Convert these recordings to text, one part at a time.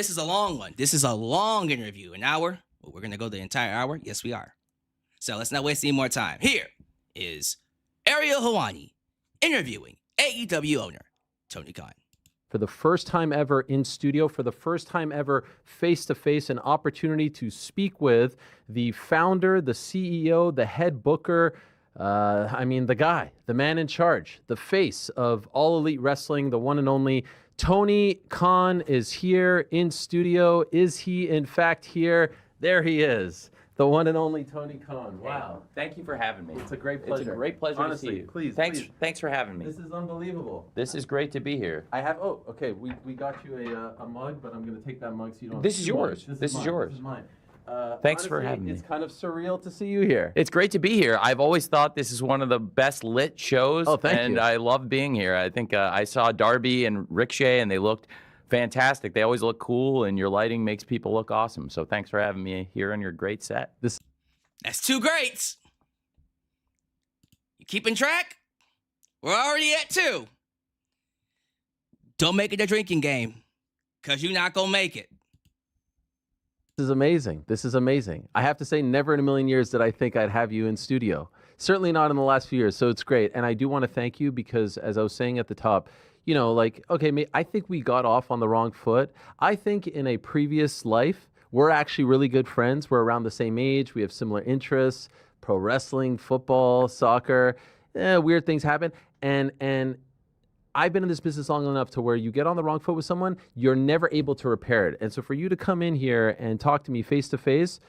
This is a long one. This is a long interview. An hour? Well, we're going to go the entire hour? Yes, we are. So let's not waste any more time. Here is Ariel Helwani interviewing AEW owner Tony Khan. For the first time ever in studio, for the first time ever face-to-face, an opportunity to speak with the founder, the CEO, the head booker, the guy, the man in charge, the face of All Elite Wrestling, the one and only Tony Khan is here in studio. Is he in fact here? There he is. The one and only Tony Khan. Wow. Thank you for having me. It's a great pleasure. It's a great pleasure Honestly, to see you. Please, Thanks for having me. This is unbelievable. This is great to be here. Okay, we got you a mug, but I'm going to take that mug so you don't This is yours. This is yours. This is mine. Thanks for having me. It's kind of surreal to see you here. It's great to be here. I've always thought this is one of the best lit shows. Oh, thank you. And I love being here. I think I saw Darby and Ricochet, and they looked fantastic. They always look cool, and your lighting makes people look awesome. So thanks for having me here on your great set. That's two greats. You keeping track? We're already at 2. Don't make it a drinking game, because you're not going to make it. This is amazing. This is amazing. I have to say, never in a million years did I think I'd have you in studio. Certainly not in the last few years, so it's great. And I do want to thank you because, as I was saying at the top, I think we got off on the wrong foot. I think in a previous life, we're actually really good friends. We're around the same age. We have similar interests, pro wrestling, football, soccer. Weird things happen. And I've been in this business long enough to where you get on the wrong foot with someone, you're never able to repair it. And so for you to come in here and talk to me face to face,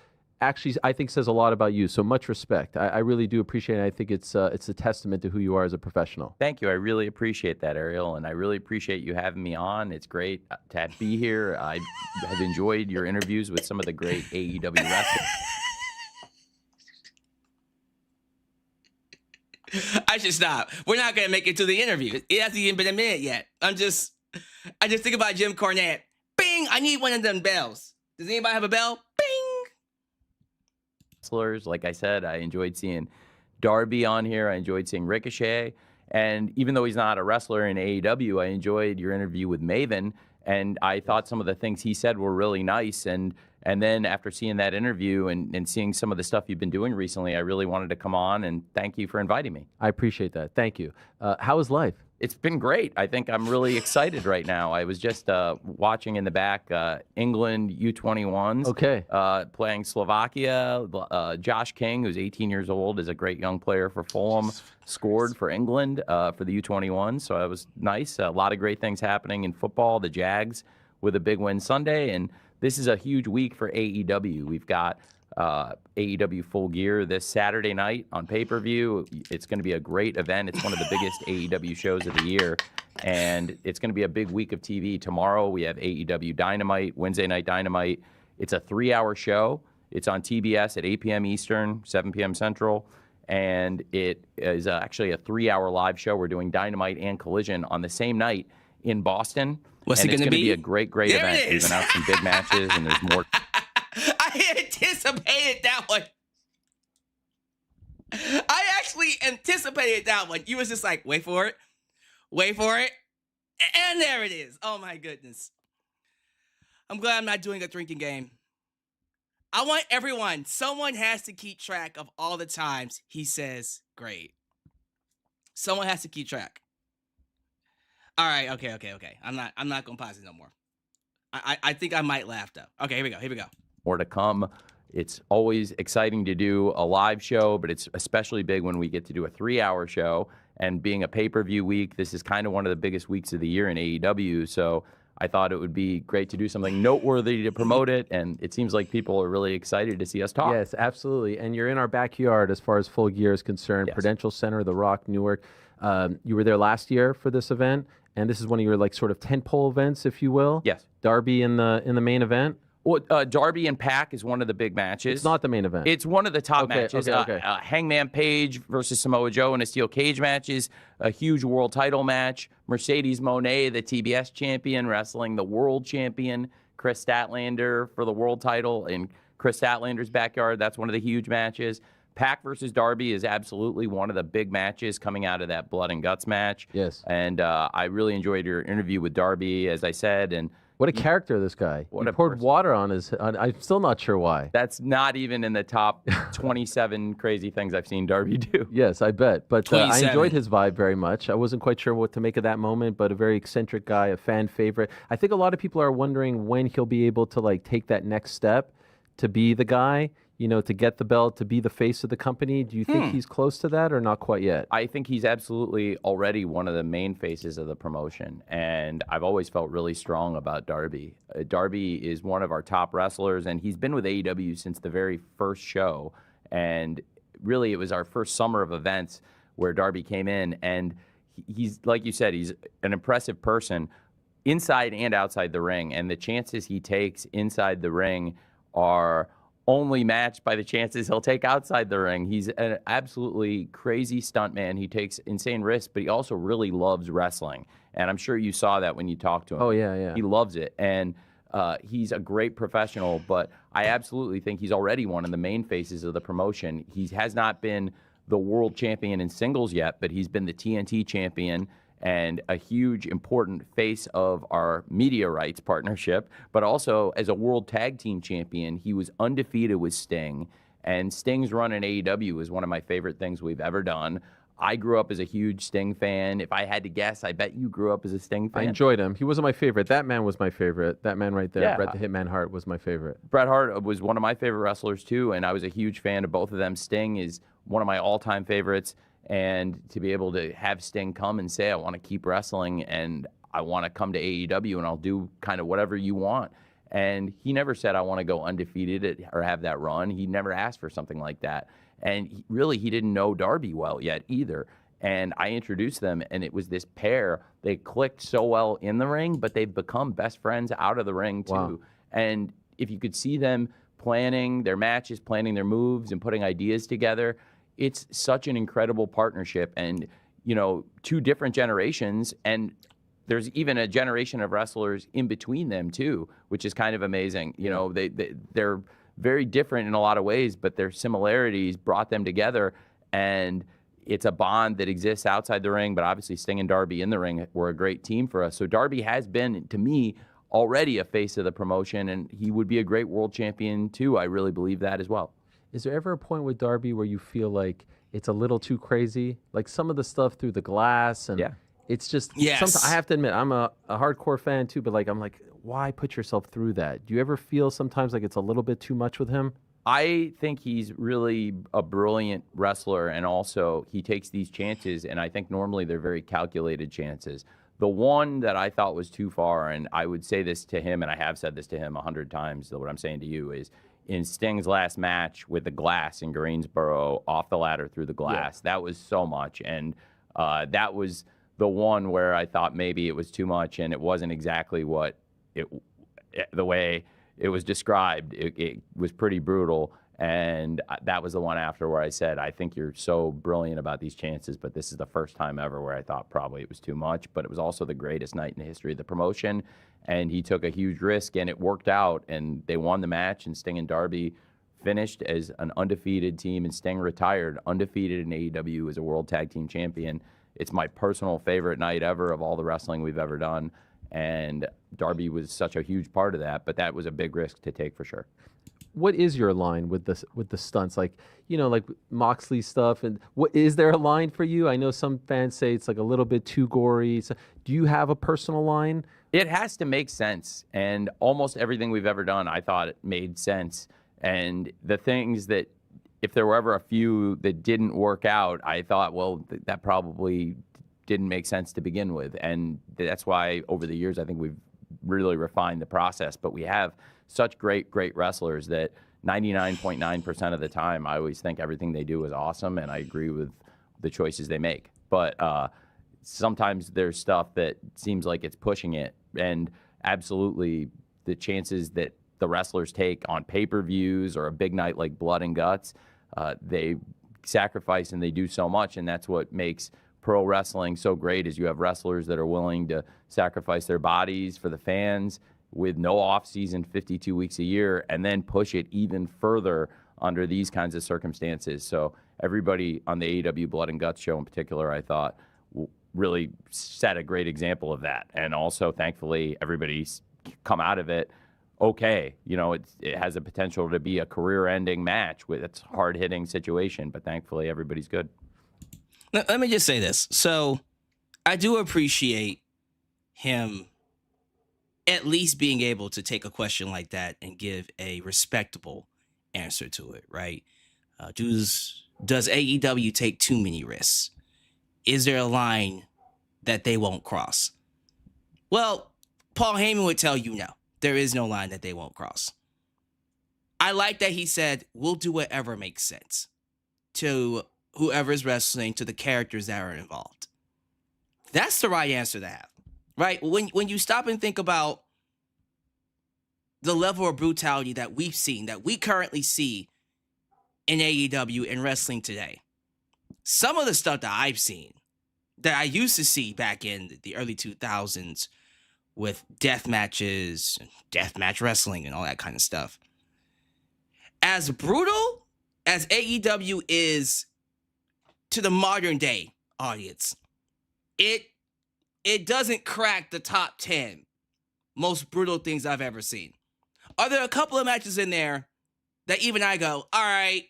actually, I think says a lot about you. So much respect. I really do appreciate it. I think it's a testament to who you are as a professional. Thank you. I really appreciate that, Ariel, and I really appreciate you having me on. It's great to be here. I have enjoyed your interviews with some of the great AEW wrestlers. I should stop. We're not going to make it to the interview. It hasn't even been a minute yet. I just think about Jim Cornette. Bing! I need one of them bells. Does anybody have a bell? Bing! Wrestlers, like I said, I enjoyed seeing Darby on here. I enjoyed seeing Ricochet. And even though he's not a wrestler in AEW, I enjoyed your interview with Maven. And I thought some of the things he said were really nice. And then after seeing that interview and seeing some of the stuff you've been doing recently, I really wanted to come on and thank you for inviting me. I appreciate that. Thank you. How is life? It's been great. I think I'm really excited right now. I was just watching in the back England U21s. Okay. Playing Slovakia. Josh King, who's 18 years old, is a great young player for Fulham, scored for England for the U21. So it was nice. A lot of great things happening in football. The Jags with a big win Sunday. And this is a huge week for AEW. We've got AEW Full Gear this Saturday night on pay-per-view. It's going to be a great event. It's one of the biggest AEW shows of the year, and it's going to be a big week of TV. Tomorrow we have AEW Dynamite, Wednesday Night Dynamite. It's a 3-hour show. It's on TBS at 8 p.m. Eastern, 7 p.m. Central, and it is actually a 3-hour live show. We're doing Dynamite and Collision on the same night in Boston. What's and it going to be? It's going to be a great There event. it is. We've announced some big matches, and there's more. I anticipated that one. I actually anticipated that one. You was just like, wait for it. And there it is. Oh my goodness. I'm glad I'm not doing a drinking game. I want everyone, someone has to keep track of all the times he says great. Someone has to keep track. All right, okay. I'm not gonna pause it no more. I think I might laugh though. Okay, here we go. More to come. It's always exciting to do a live show, but it's especially big when we get to do a 3-hour show. And being a pay-per-view week, this is kind of one of the biggest weeks of the year in AEW. So I thought it would be great to do something noteworthy to promote it. And it seems like people are really excited to see us talk. Yes, absolutely. And you're in our backyard as far as Full Gear is concerned. Yes. Prudential Center, The Rock, Newark. You were there last year for this event. And this is one of your sort of tentpole events, if you will. Yes. Darby in the main event. Well, Darby and Pac is one of the big matches. It's not the main event. It's one of the top matches. Okay. Hangman Page versus Samoa Joe in a steel cage matches. A huge world title match. Mercedes Moné, the TBS champion, wrestling the world champion, Chris Statlander, for the world title in Chris Statlander's backyard. That's one of the huge matches. Pac versus Darby is absolutely one of the big matches coming out of that blood and guts match. Yes. And I really enjoyed your interview with Darby, as I said, and What a character, this guy. What He a poured person. water on his... I'm still not sure why. That's not even in the top 27 crazy things I've seen Darby do. Yes, I bet. But I 27. enjoyed his vibe very much. I wasn't quite sure what to make of that moment, but a very eccentric guy, a fan favorite. I think a lot of people are wondering when he'll be able to like take that next step to be the guy, you know, to get the belt, to be the face of the company. Do you think he's close to that or not quite yet? I think he's absolutely already one of the main faces of the promotion, and I've always felt really strong about Darby. Darby is one of our top wrestlers, and he's been with AEW since the very first show, and really it was our first summer of events where Darby came in, and he's, like you said, he's an impressive person inside and outside the ring, and the chances he takes inside the ring are only matched by the chances he'll take outside the ring. He's an absolutely crazy stuntman. He takes insane risks, but he also really loves wrestling. And I'm sure you saw that when you talked to him. Oh, yeah. He loves it. And he's a great professional, but I absolutely think he's already one of the main faces of the promotion. He has not been the world champion in singles yet, but he's been the TNT champion and a huge, important face of our media rights partnership, but also as a world tag team champion, he was undefeated with Sting, and Sting's run in AEW is one of my favorite things we've ever done. I grew up as a huge Sting fan. If I had to guess, I bet you grew up as a Sting fan. I enjoyed him. He wasn't my favorite. That man was my favorite. That man right there, Yeah. Bret the Hitman Hart, was my favorite. Bret Hart was one of my favorite wrestlers too, and I was a huge fan of both of them. Sting is one of my all-time favorites, and to be able to have Sting come and say, I want to keep wrestling and I want to come to AEW and I'll do kind of whatever you want. And he never said, I want to go undefeated or have that run. He never asked for something like that. And he didn't know Darby well yet either. And I introduced them, and it was this pair. They clicked so well in the ring, but they've become best friends out of the ring too. Wow. And if you could see them planning their matches, planning their moves, and putting ideas together, it's such an incredible partnership. And, you know, two different generations, and there's even a generation of wrestlers in between them too, which is kind of amazing. You know, they're very different in a lot of ways, but their similarities brought them together, and it's a bond that exists outside the ring. But obviously Sting and Darby in the ring were a great team for us. So Darby has been, to me, already a face of the promotion, and he would be a great world champion too. I really believe that as well. Is there ever a point with Darby where you feel like it's a little too crazy? Like some of the stuff through the glass, and it's just, sometimes, I have to admit, I'm a hardcore fan too, but like, I'm like, why put yourself through that? Do you ever feel sometimes like it's a little bit too much with him? I think he's really a brilliant wrestler, and also he takes these chances, and I think normally they're very calculated chances. The one that I thought was too far, and I would say this to him, and I have said this to him 100 times, so what I'm saying to you is, in Sting's last match with the glass in Greensboro, off the ladder through the glass, that was so much, and that was the one where I thought maybe it was too much, and it wasn't exactly what the way it was described. It was pretty brutal, and that was the one after where I said, I think you're so brilliant about these chances, but this is the first time ever where I thought probably it was too much. But it was also the greatest night in the history of the promotion, and he took a huge risk, and it worked out, and they won the match, and Sting and Darby finished as an undefeated team, and Sting retired undefeated in AEW as a world tag team champion. It's my personal favorite night ever of all the wrestling we've ever done, and Darby was such a huge part of that, but that was a big risk to take for sure. What is your line with the stunts? Like, you know, like Moxley stuff, and what is there a line for you? I know some fans say it's like a little bit too gory. So do you have a personal line? It has to make sense, and almost everything we've ever done, I thought it made sense. And the things that, if there were ever a few that didn't work out, I thought, well, that probably didn't make sense to begin with. And that's why over the years, I think we've really refined the process. But we have such great wrestlers that 99.9% of the time, I always think everything they do is awesome, and I agree with the choices they make. But sometimes there's stuff that seems like it's pushing it, and absolutely the chances that the wrestlers take on pay-per-views or a big night like Blood and Guts, they sacrifice and they do so much, and that's what makes pro wrestling so great, is you have wrestlers that are willing to sacrifice their bodies for the fans with no off-season, 52 weeks a year, and then push it even further under these kinds of circumstances. So everybody on the AEW Blood and Guts show in particular, I thought, really set a great example of that. And also, thankfully, everybody come out of it okay. You know, it has the potential to be a career-ending match with its hard-hitting situation, but thankfully everybody's good. Let me just say this. So I do appreciate him at least being able to take a question like that and give a respectable answer to it, right? Does AEW take too many risks? Is there a line that they won't cross? Well, Paul Heyman would tell you no. There is no line that they won't cross. I like that he said, we'll do whatever makes sense to whoever's wrestling, to the characters that are involved. That's the right answer to have, right? When you stop and think about the level of brutality that we've seen, that we currently see in AEW and wrestling today, some of the stuff that I've seen, that I used to see back in the early 2000s with death matches, death match wrestling, and all that kind of stuff. As brutal as AEW is to the modern day audience, it doesn't crack the top 10 most brutal things I've ever seen. Are there a couple of matches in there that even I go, all right,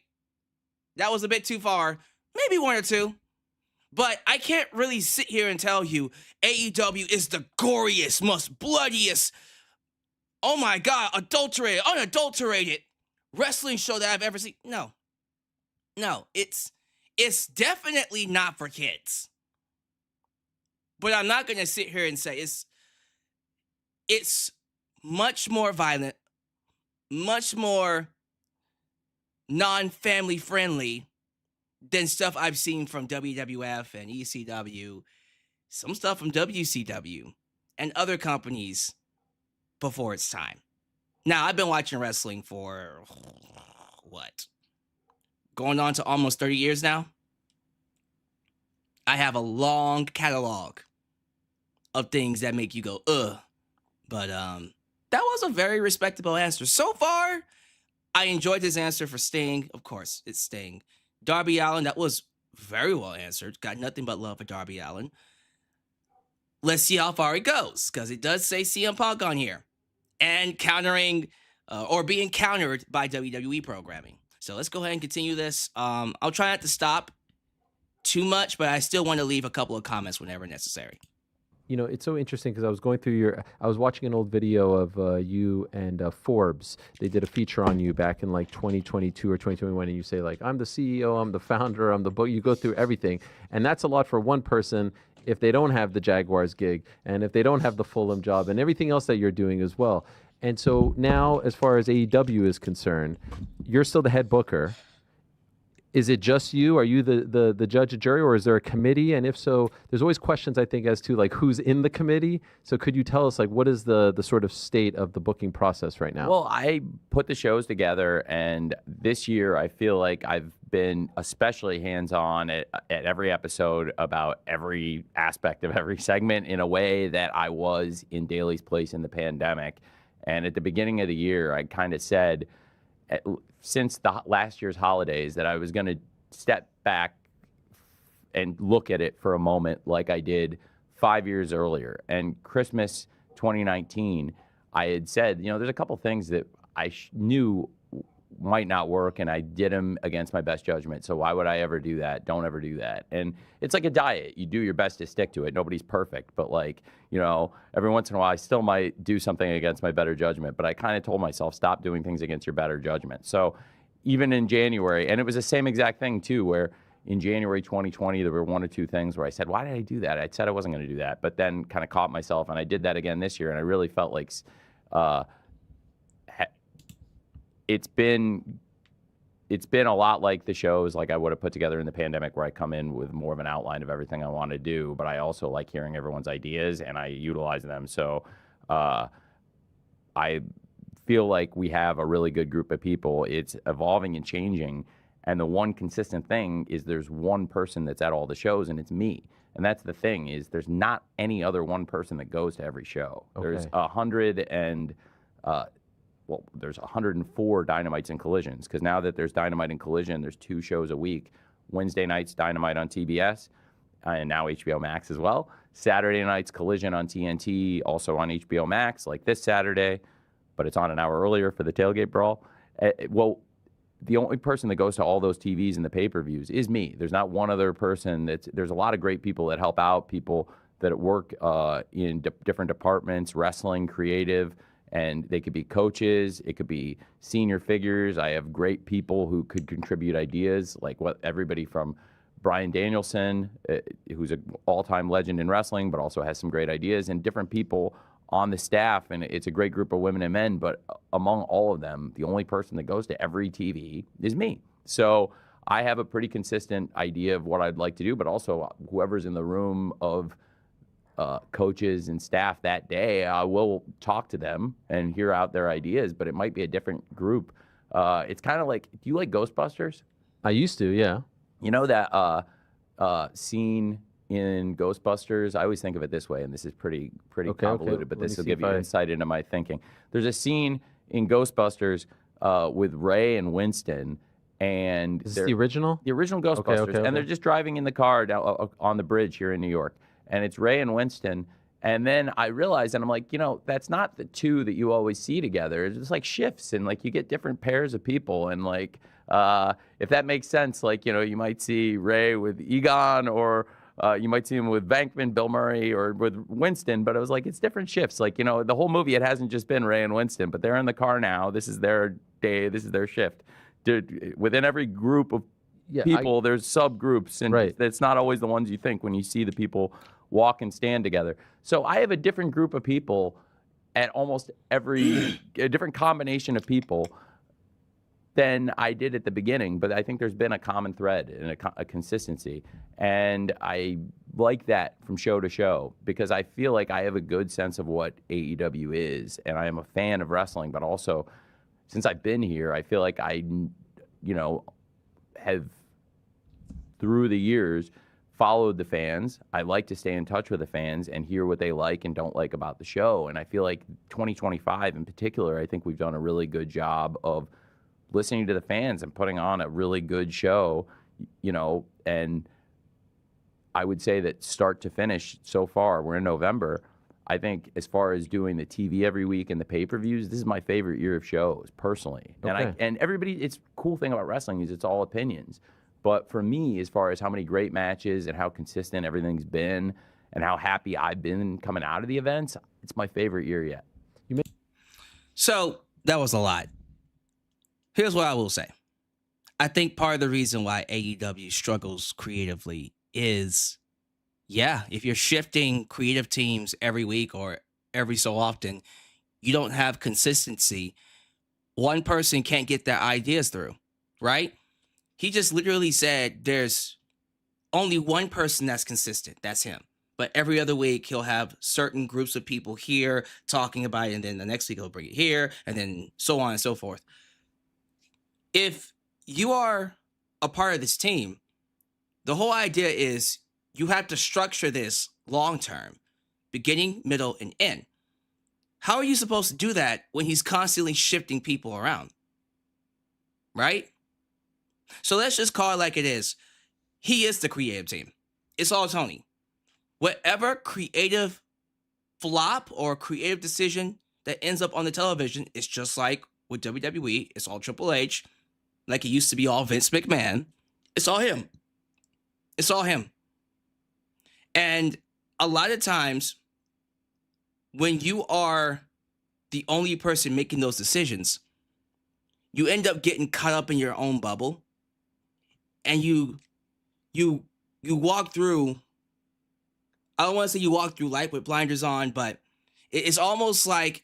that was a bit too far? Maybe one or two. But I can't really sit here and tell you AEW is the goriest, most bloodiest, oh my God, adulterated, unadulterated wrestling show that I've ever seen. No, it's definitely not for kids. But I'm not going to sit here and say it's much more violent, much more non-family friendly than stuff I've seen from WWF and ECW, some stuff from WCW and other companies before its time. Now, I've been watching wrestling for, what, going on to almost 30 years now? I have a long catalog of things that make you go, ugh. But that was a very respectable answer. So far, I enjoyed his answer for Sting. Of course, it's Sting. Darby Allin, that was very well answered. Got nothing but love for Darby Allin. Let's see how far it goes, because it does say CM Punk on here. And countering, or being countered by WWE programming. So let's go ahead and continue this. I'll try not to stop too much, but I still want to leave a couple of comments whenever necessary. You know, it's so interesting because I was going through I was watching an old video of you and Forbes. They did a feature on you back in like 2022 or 2021, and you say like, I'm the CEO, I'm the founder, I'm the book. You go through everything, and that's a lot for one person if they don't have the Jaguars gig and if they don't have the Fulham job and everything else that you're doing as well. And so now, as far as AEW is concerned, you're still the head booker. Is it just you? Are you the judge and jury, or is there a committee? And if so, there's always questions, I think, as to like who's in the committee. So could you tell us like what is the sort of state of the booking process right now? Well, I put the shows together, and this year I feel like I've been especially hands-on at every episode about every aspect of every segment in a way that I was in Daly's place in the pandemic. And at the beginning of the year, I kind of said, since the last year's holidays, that I was going to step back and look at it for a moment like I did 5 years earlier. And Christmas 2019, I had said, you know, there's a couple things that I knew might not work, and I did them against my best judgment. So why would I ever do that? Don't ever do that. And it's like a diet. You do your best to stick to it. Nobody's perfect. But like, you know, every once in a while, I still might do something against my better judgment. But I kind of told myself, stop doing things against your better judgment. So even in January, and it was the same exact thing too, where in January 2020, there were one or two things where I said, why did I do that? I said I wasn't going to do that, but then kind of caught myself, and I did that again this year. And I really felt like it's been a lot like the shows like I would have put together in the pandemic, where I come in with more of an outline of everything I want to do, but I also like hearing everyone's ideas and I utilize them. So I feel like we have a really good group of people. It's evolving and changing, and the one consistent thing is there's one person that's at all the shows, and it's me. And that's the thing, is there's not any other one person that goes to every show. Okay. There's 104 Dynamites and Collisions, because now that there's Dynamite and Collision, there's 2 shows a week. Wednesday nights, Dynamite on TBS, and now HBO Max as well. Saturday night's Collision on TNT, also on HBO Max, like this Saturday, but it's on an hour earlier for the tailgate brawl. Well, the only person that goes to all those TVs and the pay-per-views is me. There's not one other person. There's a lot of great people that help out, people that work in different departments, wrestling, creative, and they could be coaches. It could be senior figures. I have great people who could contribute ideas, like everybody from Bryan Danielson, who's an all-time legend in wrestling, but also has some great ideas, and different people on the staff, and it's a great group of women and men, but among all of them, the only person that goes to every TV is me. So I have a pretty consistent idea of what I'd like to do, but also whoever's in the room of coaches and staff that day, I will talk to them and hear out their ideas, but it might be a different group. It's kind of like, do you like Ghostbusters? I used to, yeah. You know that scene in Ghostbusters? I always think of it this way, and this is pretty convoluted, but this will give you insight into my thinking. There's a scene in Ghostbusters with Ray and Winston, and is this the original? The original Ghostbusters, and they're just driving in the car down on the bridge here in New York, and it's Ray and Winston. And then I realized, and I'm like, that's not the two that you always see together. It's just like shifts, and like you get different pairs of people, and like if that makes sense, like you might see Ray with Egon, or you might see him with Bankman, Bill Murray, or with Winston. But it was like it's different shifts. Like the whole movie, it hasn't just been Ray and Winston, but they're in the car now. This is their day. This is their shift. Within every group of people, there's subgroups, and it's not always the ones you think when you see the people walk and stand together. So I have a different group of people at almost a different combination of people than I did at the beginning, but I think there's been a common thread and a consistency. And I like that from show to show, because I feel like I have a good sense of what AEW is, and I am a fan of wrestling, but also since I've been here, I feel like I, have through the years followed the fans. I like to stay in touch with the fans and hear what they like and don't like about the show. And I feel like 2025 in particular, I think we've done a really good job of listening to the fans and putting on a really good show, and I would say that start to finish so far, we're in November, I think as far as doing the TV every week and the pay-per-views, this is my favorite year of shows, personally. Okay. And everybody, it's cool thing about wrestling is it's all opinions. But for me, as far as how many great matches and how consistent everything's been and how happy I've been coming out of the events, it's my favorite year yet. So that was a lot. Here's what I will say. I think part of the reason why AEW struggles creatively is, if you're shifting creative teams every week or every so often, you don't have consistency. One person can't get their ideas through, right? He just literally said there's only one person that's consistent. That's him. But every other week, he'll have certain groups of people here talking about it, and then the next week he'll bring it here, and then so on and so forth. If you are a part of this team, the whole idea is you have to structure this long-term, beginning, middle, and end. How are you supposed to do that when he's constantly shifting people around? Right? So let's just call it like it is. He is the creative team. It's all Tony. Whatever creative flop or creative decision that ends up on the television is just like with WWE. It's all Triple H. Like it used to be all Vince McMahon. It's all him. It's all him. And a lot of times when you are the only person making those decisions, you end up getting caught up in your own bubble. And you walk through, I don't want to say you walk through life with blinders on, but it's almost like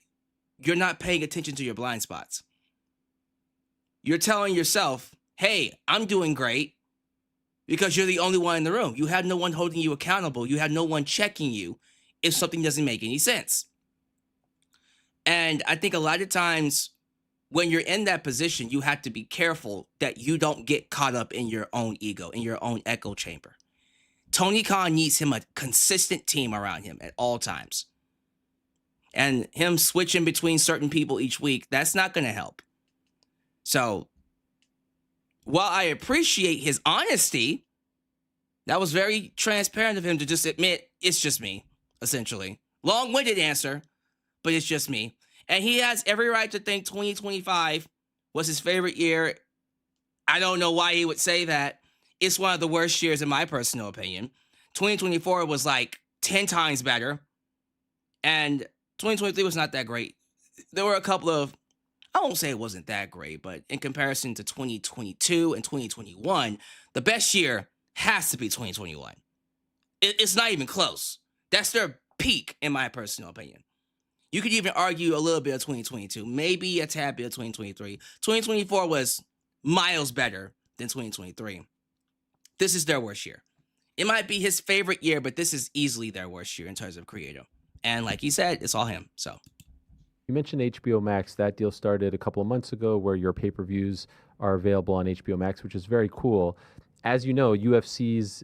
you're not paying attention to your blind spots. You're telling yourself, hey, I'm doing great because you're the only one in the room. You have no one holding you accountable. You have no one checking you if something doesn't make any sense. And I think a lot of times when you're in that position, you have to be careful that you don't get caught up in your own ego, in your own echo chamber. Tony Khan needs him a consistent team around him at all times. And him switching between certain people each week, that's not going to help. So while I appreciate his honesty That was very transparent of him to just admit it's just me, essentially. Long-winded answer, but it's just me. And he has every right to think 2025 was his favorite year. I don't know why he would say that. It's one of the worst years in my personal opinion. 2024 was like 10 times better. And 2023 was not that great. There were a couple of, I won't say it wasn't that great, but in comparison to 2022 and 2021, the best year has to be 2021. It's not even close. That's their peak, in my personal opinion. You could even argue a little bit of 2022, maybe a tad bit of 2023. 2024 was miles better than 2023. This is their worst year. It might be his favorite year, but this is easily their worst year in terms of creative. And like he said, it's all him. So You mentioned HBO Max. That deal started a couple of months ago where your pay-per-views are available on HBO Max, which is very cool. As you know, UFC's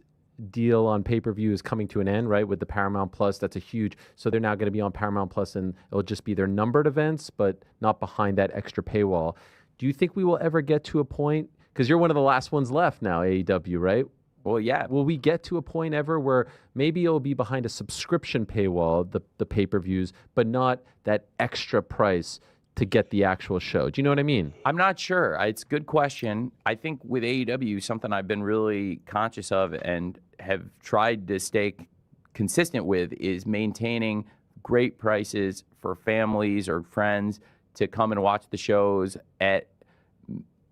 deal on pay-per-view is coming to an end, right? With the Paramount Plus, that's a huge. So they're now going to be on Paramount Plus, and it'll just be their numbered events, but not behind that extra paywall. Do you think we will ever get to a point? Because you're one of the last ones left now, AEW, right? Well, yeah. Will we get to a point ever where maybe it'll be behind a subscription paywall, the pay-per-views, but not that extra price to get the actual show? Do you know what I mean? I'm not sure. It's a good question. I think with AEW, something I've been really conscious of and have tried to stay consistent with is maintaining great prices for families or friends to come and watch the shows at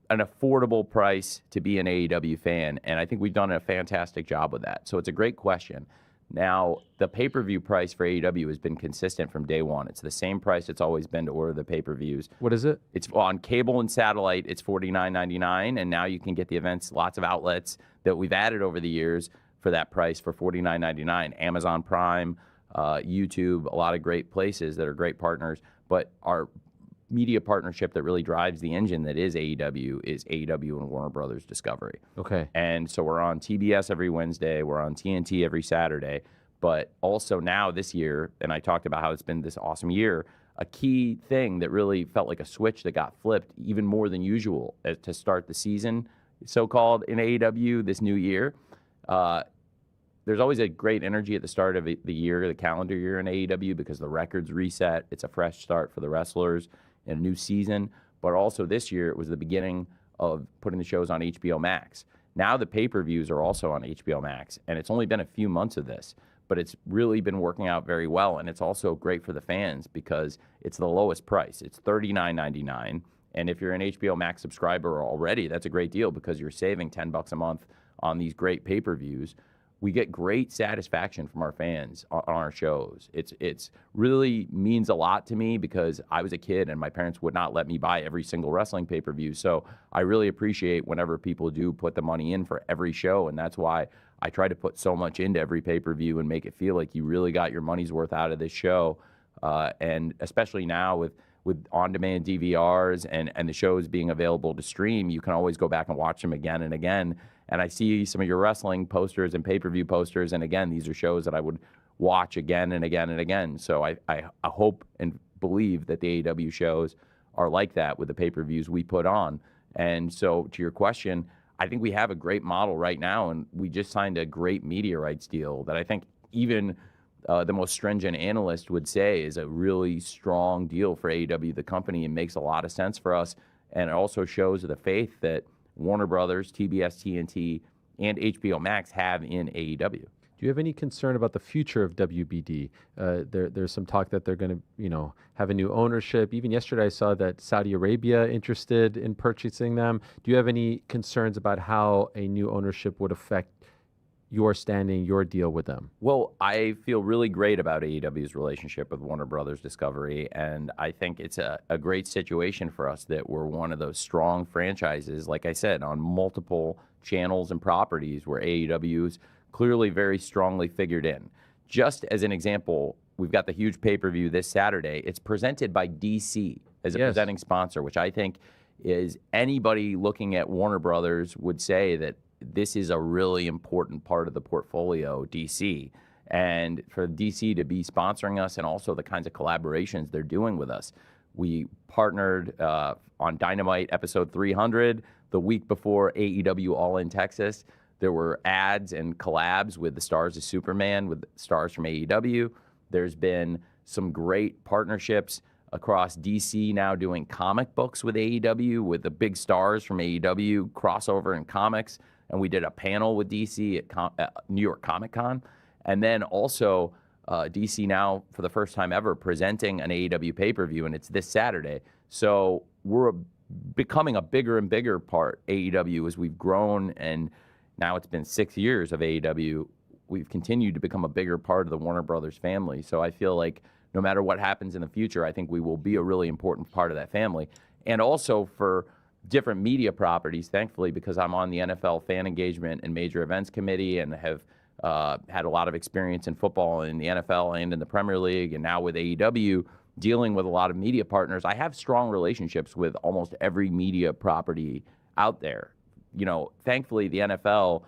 an affordable price to be an AEW fan. And I think we've done a fantastic job with that. So it's a great question. Now, the pay-per-view price for AEW has been consistent from day one. It's the same price it's always been to order the pay-per-views. What is it? It's on cable and satellite, it's $49.99, and now you can get the events, lots of outlets that we've added over the years for that price for $49.99. Amazon Prime, YouTube, a lot of great places that are great partners. But our media partnership that really drives the engine that is AEW and Warner Brothers Discovery. Okay. And so we're on TBS every Wednesday, we're on TNT every Saturday, but also now this year, and I talked about how it's been this awesome year, a key thing that really felt like a switch that got flipped even more than usual to start the season, so-called, in AEW this new year. There's always a great energy at the start of the year, the calendar year in AEW, because the records reset. It's a fresh start for the wrestlers in a new season. But also this year, it was the beginning of putting the shows on HBO Max. Now the pay-per-views are also on HBO Max, and it's only been a few months of this, but it's really been working out very well, and it's also great for the fans because it's the lowest price. It's $39.99, and if you're an HBO Max subscriber already, that's a great deal because you're saving $10 a month on these great pay-per-views. We get great satisfaction from our fans on our shows. It's really means a lot to me because I was a kid and my parents would not let me buy every single wrestling pay-per-view. So I really appreciate whenever people do put the money in for every show, and that's why I try to put so much into every pay-per-view and make it feel like you really got your money's worth out of this show. And especially now with on-demand DVRs and the shows being available to stream, you can always go back and watch them again and again. And I see some of your wrestling posters and pay-per-view posters, and again, these are shows that I would watch again and again and again. So I hope and believe that the AEW shows are like that with the pay-per-views we put on. And so to your question, I think we have a great model right now, and we just signed a great media rights deal that I think even the most stringent analyst would say is a really strong deal for AEW, the company, and makes a lot of sense for us. And it also shows the faith that Warner Brothers, TBS, TNT, and HBO Max have in AEW. Do you have any concern about the future of WBD? There's some talk that they're going to, have a new ownership. Even yesterday, I saw that Saudi Arabia interested in purchasing them. Do you have any concerns about how a new ownership would affect your standing, your deal with them? Well, I feel really great about AEW's relationship with Warner Brothers Discovery, and I think it's a great situation for us that we're one of those strong franchises, like I said, on multiple channels and properties where AEW is clearly very strongly figured in. Just as an example, we've got the huge pay-per-view this Saturday. It's presented by DC as a presenting sponsor, which I think is anybody looking at Warner Brothers would say that this is a really important part of the portfolio, DC. And for DC to be sponsoring us and also the kinds of collaborations they're doing with us. We partnered on Dynamite episode 300 the week before AEW All in Texas. There were ads and collabs with the stars of Superman, with stars from AEW. There's been some great partnerships across DC now doing comic books with AEW, with the big stars from AEW, crossover in comics. And we did a panel with DC at New York Comic Con. And then also DC now, for the first time ever, presenting an AEW pay-per-view, and it's this Saturday. So we're becoming a bigger and bigger part, AEW, as we've grown, and now it's been 6 years of AEW. We've continued to become a bigger part of the Warner Brothers family. So I feel like no matter what happens in the future, I think we will be a really important part of that family. And also for different media properties, thankfully, because I'm on the NFL Fan Engagement and Major Events Committee and have had a lot of experience in football in the NFL and in the Premier League, and now with AEW, dealing with a lot of media partners. I have strong relationships with almost every media property out there. You know, thankfully, the NFL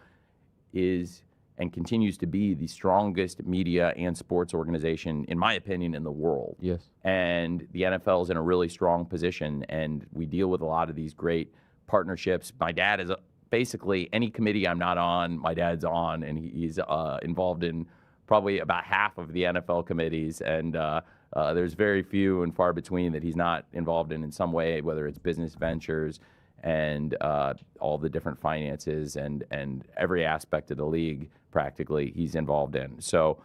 is and continues to be the strongest media and sports organization, in my opinion, in the world. Yes. And the NFL is in a really strong position, and we deal with a lot of these great partnerships. My dad is basically any committee I'm not on, my dad's on, and he's involved in probably about half of the NFL committees, and there's very few and far between that he's not involved in some way, whether it's business ventures and all the different finances and every aspect of the league practically he's involved in. So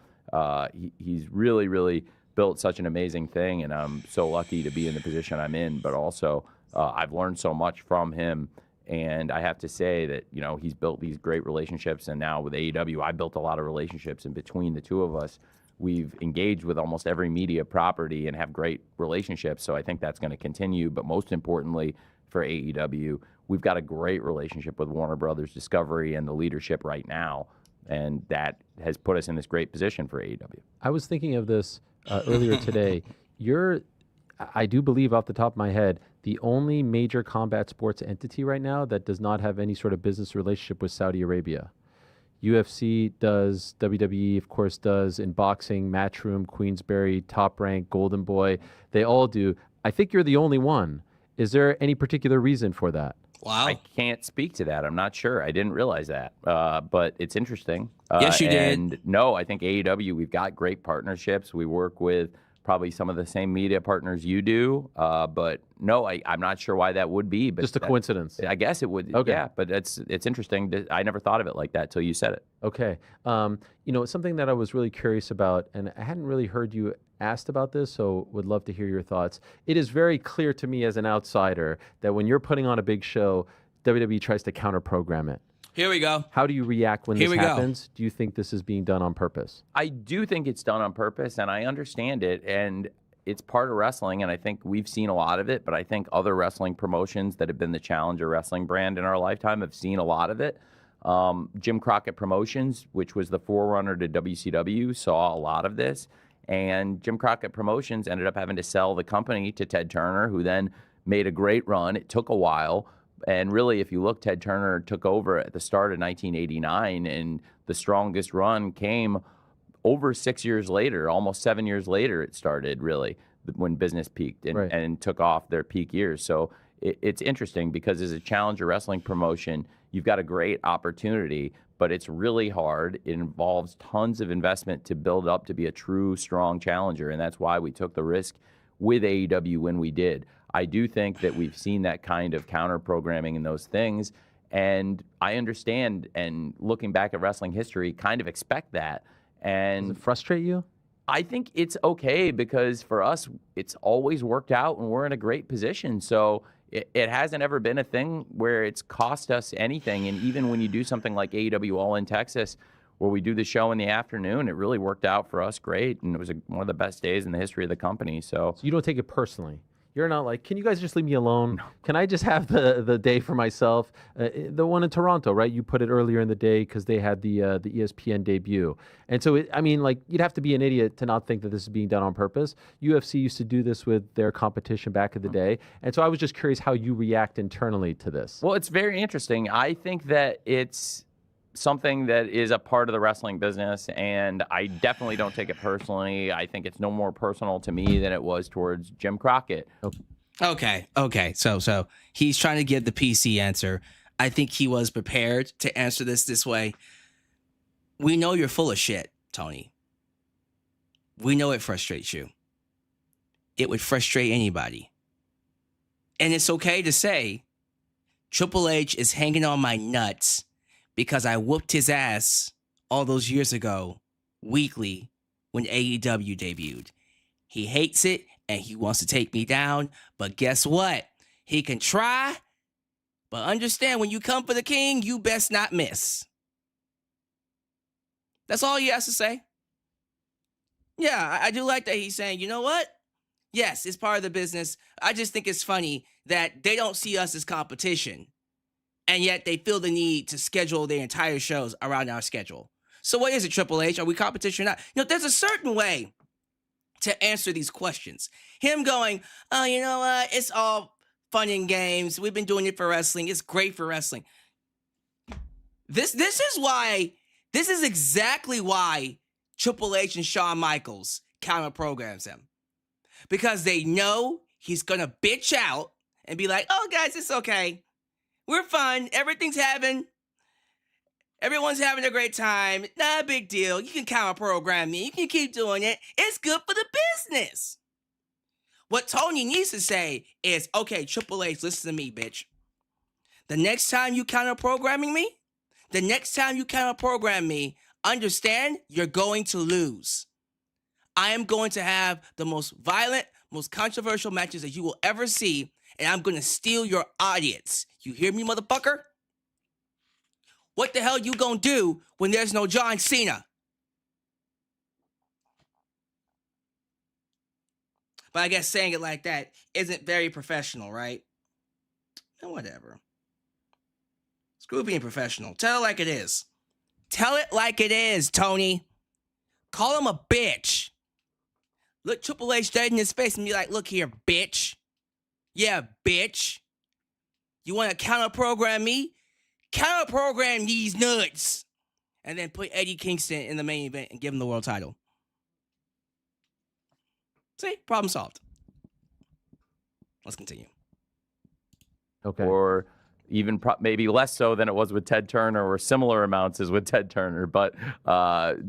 he's really, really built such an amazing thing, and I'm so lucky to be in the position I'm in, but also I've learned so much from him. And I have to say that, you know, he's built these great relationships, and now with AEW, I built a lot of relationships, and between the two of us, we've engaged with almost every media property and have great relationships. So I think that's going to continue. But most importantly, for AEW, we've got a great relationship with Warner Brothers Discovery and the leadership right now, and that has put us in this great position for AEW. I was thinking of this earlier today. I do believe off the top of my head, the only major combat sports entity right now that does not have any sort of business relationship with Saudi Arabia. UFC does, WWE, of course, does, in boxing, Matchroom, Queensberry, Top Rank, Golden Boy. They all do. I think you're the only one. Is there any particular reason for that? Wow. I can't speak to that. I'm not sure. I didn't realize that. But it's interesting. Yes, you did. And no, I think AEW, we've got great partnerships. We work with probably some of the same media partners you do. But no, I'm not sure why that would be. But just a coincidence. I guess it would. Okay. Yeah, but it's interesting. I never thought of it like that till you said it. Okay. You know, something that I was really curious about, and I hadn't really heard you asked about this, so would love to hear your thoughts. It is very clear to me as an outsider that when you're putting on a big show, WWE tries to counter-program it. Here we go. How do you react when Here this we go. happens? Do you think this is being done on purpose? I do think it's done on purpose, and I understand it, and it's part of wrestling, and I think we've seen a lot of it, but I think other wrestling promotions that have been the challenger wrestling brand in our lifetime have seen a lot of it. Jim Crockett Promotions, which was the forerunner to WCW, saw a lot of this, and Jim Crockett Promotions ended up having to sell the company to Ted Turner, who then made a great run. It took a while. And really, if you look, Ted Turner took over at the start of 1989, and the strongest run came over 6 years later, almost 7 years later it started, really, when business peaked and took off their peak years. So it's interesting because as a challenger wrestling promotion, you've got a great opportunity, but it's really hard. It involves tons of investment to build up to be a true, strong challenger, and that's why we took the risk with AEW when we did. I do think that we've seen that kind of counter-programming in those things, and I understand, and looking back at wrestling history, kind of expect that. And Does it frustrate you? I think it's okay because for us, it's always worked out, and we're in a great position. So it hasn't ever been a thing where it's cost us anything. And even when you do something like AEW All in Texas, where we do the show in the afternoon, it really worked out for us great, and it was one of the best days in the history of the company. So you don't take it personally. You're not like, can you guys just leave me alone? No. Can I just have the day for myself? The one in Toronto, right? You put it earlier in the day because they had the ESPN debut. And so, I mean, like, you'd have to be an idiot to not think that this is being done on purpose. UFC used to do this with their competition back in the day. And so I was just curious how you react internally to this. Well, it's very interesting. I think that it's something that is a part of the wrestling business, and I definitely don't take it personally. I think it's no more personal to me than it was towards Jim Crockett. Okay. So he's trying to get the PC answer. I think he was prepared to answer this way. We know you're full of shit, Tony. We know it frustrates you. It would frustrate anybody. And it's okay to say, Triple H is hanging on my nuts because I whooped his ass all those years ago, weekly, when AEW debuted. He hates it and he wants to take me down, but guess what? He can try, but understand when you come for the king, you best not miss. That's all he has to say. Yeah, I do like that he's saying, you know what? Yes, it's part of the business. I just think it's funny that they don't see us as competition, and yet they feel the need to schedule their entire shows around our schedule. So what is it, Triple H? Are we competition or not? You know, there's a certain way to answer these questions. Him going, oh, you know what? It's all fun and games. We've been doing it for wrestling. It's great for wrestling. This is exactly why Triple H and Shawn Michaels counter programs him. Because they know he's going to bitch out and be like, oh, guys, it's okay. We're fun. Everyone's having a great time. Not a big deal. You can counter program me. You can keep doing it. It's good for the business. What Tony needs to say is, okay, Triple H, listen to me, bitch. The next time you counter programming me, understand you're going to lose. I am going to have the most violent, most controversial matches that you will ever see, and I'm going to steal your audience. You hear me, motherfucker? What the hell you gonna do when there's no John Cena? But I guess saying it like that isn't very professional, right? And whatever. Screw being professional. Tell it like it is. Tell it like it is, Tony. Call him a bitch. Look Triple H dead in his face and be like, look here, bitch. Yeah, bitch. You want to counter-program me? Counter-program these nuts. And then put Eddie Kingston in the main event and give him the world title. See? Problem solved. Let's continue. Okay. Or even maybe less so than it was with Ted Turner, or similar amounts as with Ted Turner. But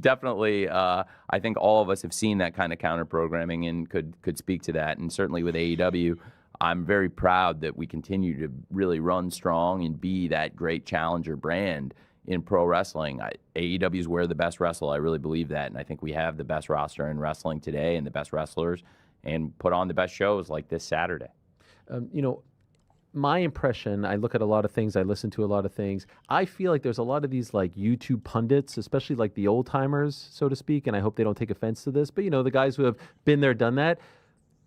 definitely, I think all of us have seen that kind of counter programming and could speak to that. And certainly with AEW, I'm very proud that we continue to really run strong and be that great challenger brand in pro wrestling. AEW is where the best wrestle. I really believe that. And I think we have the best roster in wrestling today and the best wrestlers, and put on the best shows like this Saturday. You know, my impression, I look at a lot of things, I listen to a lot of things. I feel like there's a lot of these like YouTube pundits, especially like the old timers, so to speak, and I hope they don't take offense to this, but you know, the guys who have been there, done that,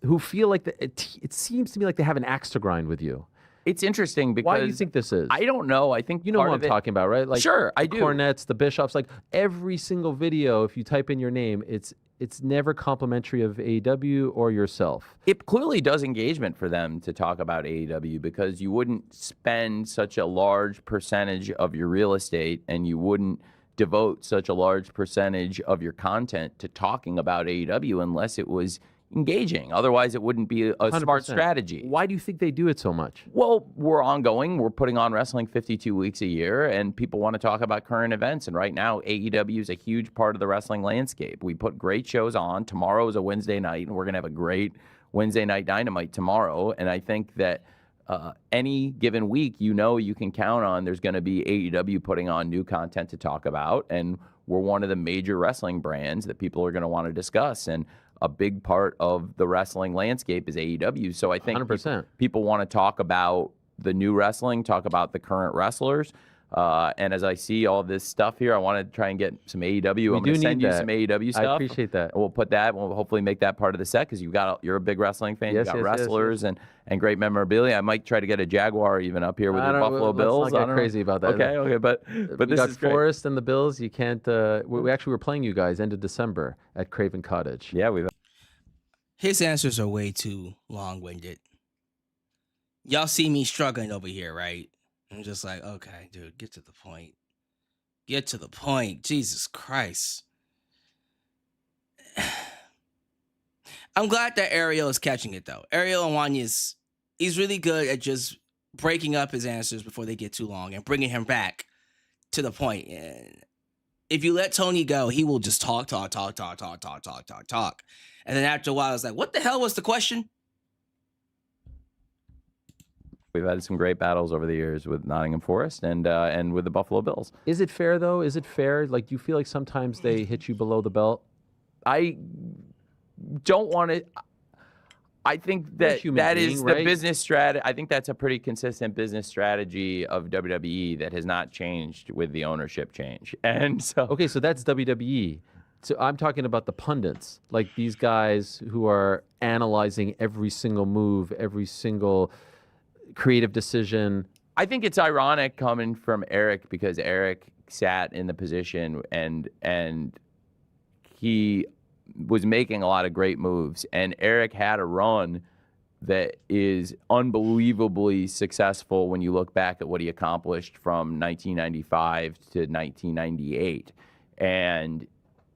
who feel like it seems to me like they have an axe to grind with you. It's interesting because... Why do you think this is? I don't know. I think you know what I'm talking about, right? Like, sure, I do. Cornettes, the Bishops, like every single video, if you type in your name, it's never complimentary of AEW or yourself. It clearly does engagement for them to talk about AEW, because you wouldn't spend such a large percentage of your real estate and you wouldn't devote such a large percentage of your content to talking about AEW unless it was engaging. Otherwise, it wouldn't be a 100%. Smart strategy. Why do you think they do it so much? Well, we're ongoing. We're putting on wrestling 52 weeks a year, and people want to talk about current events. And right now, AEW is a huge part of the wrestling landscape. We put great shows on. Tomorrow is a Wednesday night, and we're going to have a great Wednesday Night Dynamite tomorrow. And I think that any given week, you know, you can count on there's going to be AEW putting on new content to talk about. And we're one of the major wrestling brands that people are going to want to discuss. And a big part of the wrestling landscape is AEW. So I think 100%. people want to talk about the new wrestling, talk about the current wrestlers. And as I see all this stuff here, I want to try and get some AEW. I'm going to send you some AEW stuff. I appreciate that. And we'll put that. We'll hopefully make that part of the set, because you're a big wrestling fan. Yes, you got yes, wrestlers yes. And great memorabilia. I might try to get a Jaguar even up here with the Buffalo Bills. Let's not get crazy about that. Okay, but this got is great. Forrest and the Bills. You can't. We actually were playing you guys end of December at Craven Cottage. Yeah, His answers are way too long-winded. Y'all see me struggling over here, right? I'm just like, okay, dude, get to the point. Get to the point. Jesus Christ. I'm glad that Ariel is catching it, though. Ariel Helwani he's really good at just breaking up his answers before they get too long and bringing him back to the point. And if you let Tony go, he will just talk. And then after a while, it's like, what the hell was the question? We've had some great battles over the years with Nottingham Forest and with the Buffalo Bills. Is it fair, though? Is it fair? Like, do you feel like sometimes they hit you below the belt? I don't want to. I think that that is the business strategy. I think that's a pretty consistent business strategy of WWE that has not changed with the ownership change. And so, okay, so that's WWE. So I'm talking about the pundits, like these guys who are analyzing every single move, every single creative decision. I think it's ironic coming from Eric because Eric sat in the position and he was making a lot of great moves, and Eric had a run that is unbelievably successful when you look back at what he accomplished from 1995 to 1998, and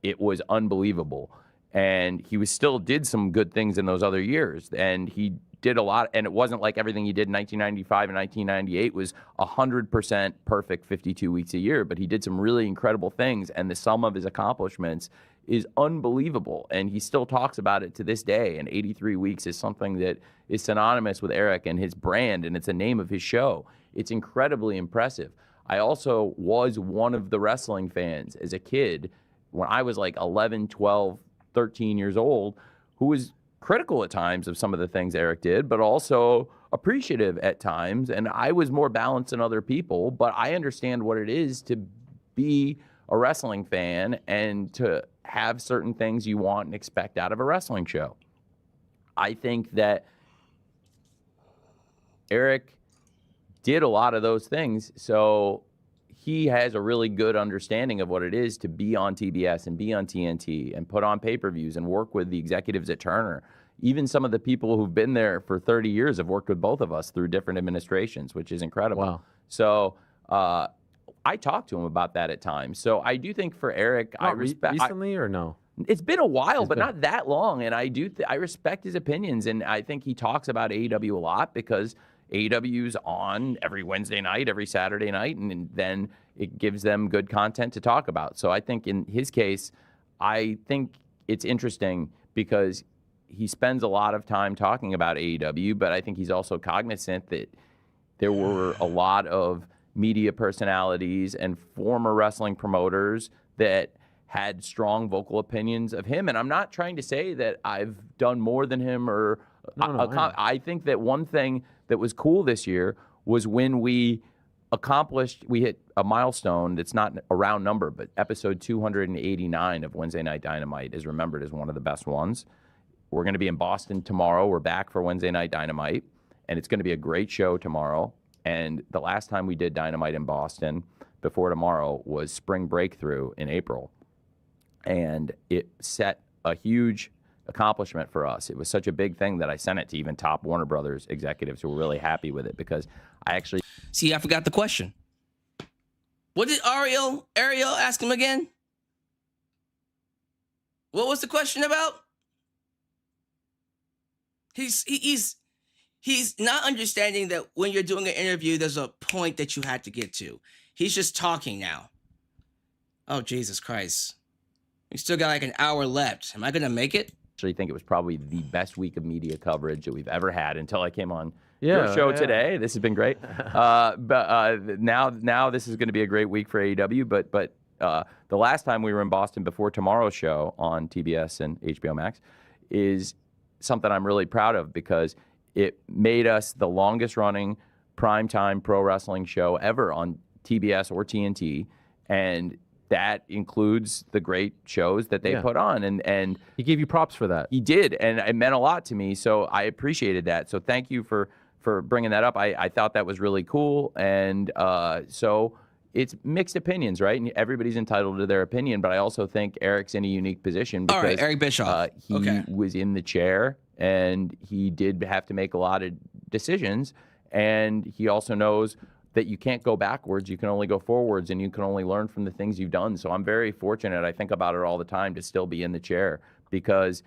it was unbelievable. And he was still did some good things in those other years, and he did a lot, and it wasn't like everything he did in 1995 and 1998 was 100% perfect 52 weeks a year, but he did some really incredible things, and the sum of his accomplishments is unbelievable, and he still talks about it to this day, and 83 weeks is something that is synonymous with Eric and his brand, and it's the name of his show. It's incredibly impressive. I also was one of the wrestling fans as a kid when I was like 11, 12, 13 years old, who was critical at times of some of the things Eric did, but also appreciative at times. And I was more balanced than other people, but I understand what it is to be a wrestling fan and to have certain things you want and expect out of a wrestling show. I think that Eric did a lot of those things, so he has a really good understanding of what it is to be on TBS and be on TNT and put on pay-per-views and work with the executives at Turner. Even some of the people who've been there for 30 years have worked with both of us through different administrations, which is incredible. Wow. So I talked to him about that at times. So I do think for Eric, I respect. Recently or no? It's been a while, but not that long. And I do. I respect his opinions, and I think he talks about AEW a lot because AEW's on every Wednesday night, every Saturday night, and then it gives them good content to talk about. So I think in his case, I think it's interesting because he spends a lot of time talking about AEW, but I think he's also cognizant that there were a lot of media personalities and former wrestling promoters that had strong vocal opinions of him. And I'm not trying to say that I've done more than him or I think that one thing that was cool this year was when we hit a milestone that's not a round number, but episode 289 of Wednesday Night Dynamite is remembered as one of the best ones. We're going to be in Boston tomorrow. We're back for Wednesday Night Dynamite, and it's going to be a great show tomorrow. And the last time we did Dynamite in Boston before tomorrow was Spring Breakthrough in April. And it set a huge accomplishment for us. It was such a big thing that I sent it to even top Warner Brothers executives who were really happy with it because I actually... See, I forgot the question. What did Ariel ask him again? What was the question about? He's not understanding that when you're doing an interview, there's a point that you had to get to. He's just talking now. Oh, Jesus Christ. We still got like an hour left. Am I going to make it? Actually think it was probably the best week of media coverage that we've ever had until I came on your show today. This has been great. But now this is going to be a great week for AEW. But the last time we were in Boston before tomorrow's show on TBS and HBO Max is something I'm really proud of because it made us the longest running primetime pro wrestling show ever on TBS or TNT. And that includes the great shows that they put on. And he gave you props for that. He did, and it meant a lot to me, so I appreciated that. So thank you for bringing that up. I thought that was really cool, and so it's mixed opinions, right? And everybody's entitled to their opinion, but I also think Eric's in a unique position because all right, Eric Bischoff. He was in the chair, and he did have to make a lot of decisions, and he also knows that you can't go backwards, you can only go forwards, and you can only learn from the things you've done. So I'm very fortunate, I think about it all the time, to still be in the chair because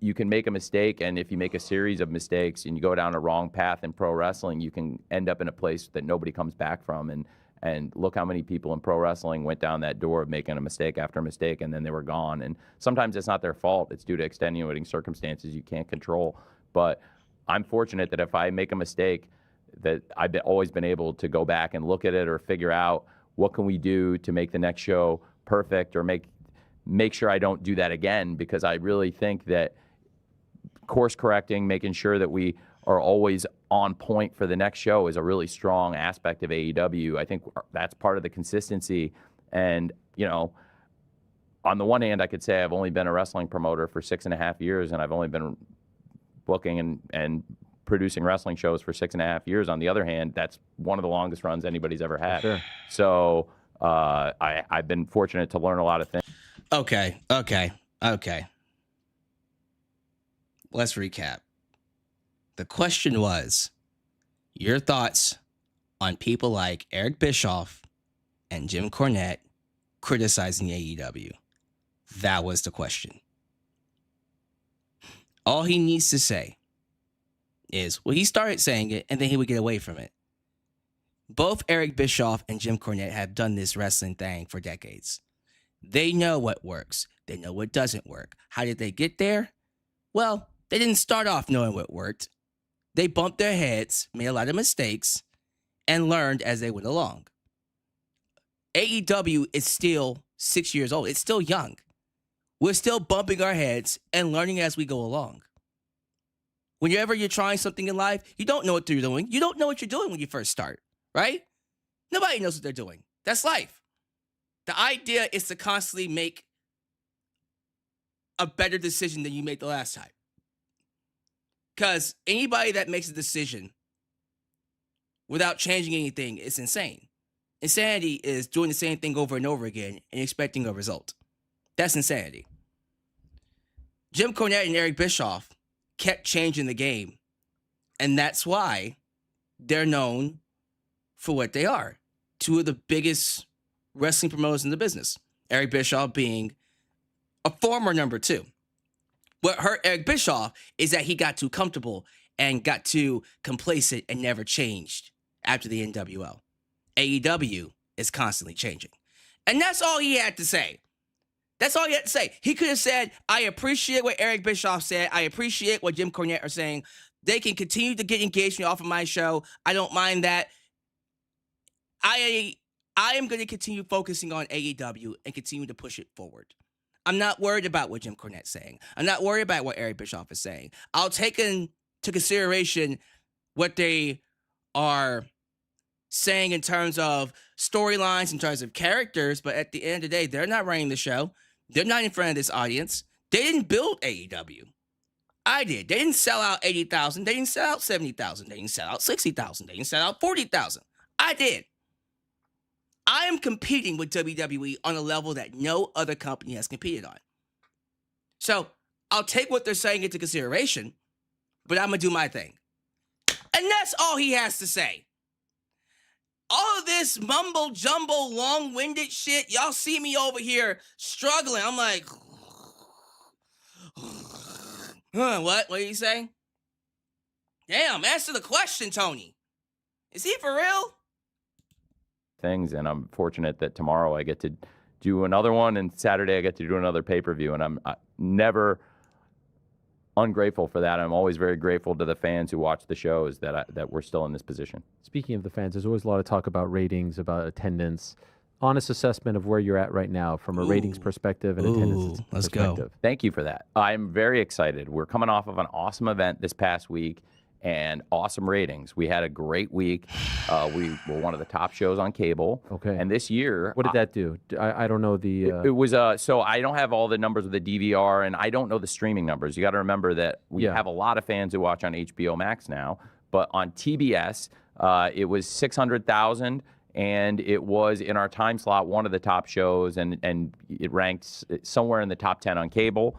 you can make a mistake, and if you make a series of mistakes and you go down a wrong path in pro wrestling, you can end up in a place that nobody comes back from. And look how many people in pro wrestling went down that door of making a mistake after a mistake, and then they were gone. And sometimes it's not their fault. It's due to extenuating circumstances you can't control. But I'm fortunate that if I make a mistake, that I've always been able to go back and look at it or figure out what can we do to make the next show perfect, or make sure I don't do that again, because I really think that course correcting, making sure that we are always on point for the next show is a really strong aspect of AEW. I think that's part of the consistency. And, you know, on the one hand, I could say I've only been a wrestling promoter for 6.5 years, and I've only been booking and producing wrestling shows for 6.5 years. On the other hand, that's one of the longest runs anybody's ever had. Sure. So I've been fortunate to learn a lot of things. Okay. Let's recap. The question was your thoughts on people like Eric Bischoff and Jim Cornette criticizing AEW. That was the question. All he needs to say is, well, he started saying it and then he would get away from it. Both Eric Bischoff and Jim Cornette have done this wrestling thing for decades. They know what works. They know what doesn't work. How did they get there? Well, they didn't start off knowing what worked. They bumped their heads, made a lot of mistakes, and learned as they went along. AEW is still 6 years old. It's still young. We're still bumping our heads and learning as we go along. Whenever you're trying something in life, you don't know what you're doing. You don't know what you're doing when you first start, right? Nobody knows what they're doing. That's life. The idea is to constantly make a better decision than you made the last time. Because anybody that makes a decision without changing anything is insane. Insanity is doing the same thing over and over again and expecting a result. That's insanity. Jim Cornette and Eric Bischoff kept changing the game. And that's why they're known for what they are. Two of the biggest wrestling promoters in the business. Eric Bischoff being a former number 2. What hurt Eric Bischoff is that he got too comfortable and got too complacent and never changed after the NWO. AEW is constantly changing. And that's all he had to say. That's all he had to say. He could have said, I appreciate what Eric Bischoff said. I appreciate what Jim Cornette are saying. They can continue to get engagement off of my show. I don't mind that. I am going to continue focusing on AEW and continue to push it forward. I'm not worried about what Jim Cornette's saying. I'm not worried about what Eric Bischoff is saying. I'll take into consideration what they are saying in terms of storylines, in terms of characters, but at the end of the day, they're not running the show. They're not in front of this audience. They didn't build AEW. I did. They didn't sell out 80,000. They didn't sell out 70,000. They didn't sell out 60,000. They didn't sell out 40,000. I did. I am competing with WWE on a level that no other company has competed on. So I'll take what they're saying into consideration, but I'm going to do my thing. And that's all he has to say. All of this mumble jumble, long-winded shit, y'all see me over here struggling. I'm like, what? What are you saying? Damn, answer the question, Tony. Is he for real? Things, and I'm fortunate that tomorrow I get to do another one, and Saturday I get to do another pay-per-view, and I'm never ungrateful for that. I'm always very grateful to the fans who watch the shows that we're still in this position. Speaking of the fans, there's always a lot of talk about ratings, about attendance. Honest assessment of where you're at right now from a ratings perspective and attendance perspective. Go. Thank you for that. I'm very excited. We're coming off of an awesome event this past week and awesome ratings. We had a great week. We were one of the top shows on cable. Okay. And this year... What did that do? I don't know the... It was... so I don't have all the numbers of the DVR, and I don't know the streaming numbers. You got to remember that we have a lot of fans who watch on HBO Max now, but on TBS, it was 600,000, and it was, in our time slot, one of the top shows, and it ranked somewhere in the top 10 on cable.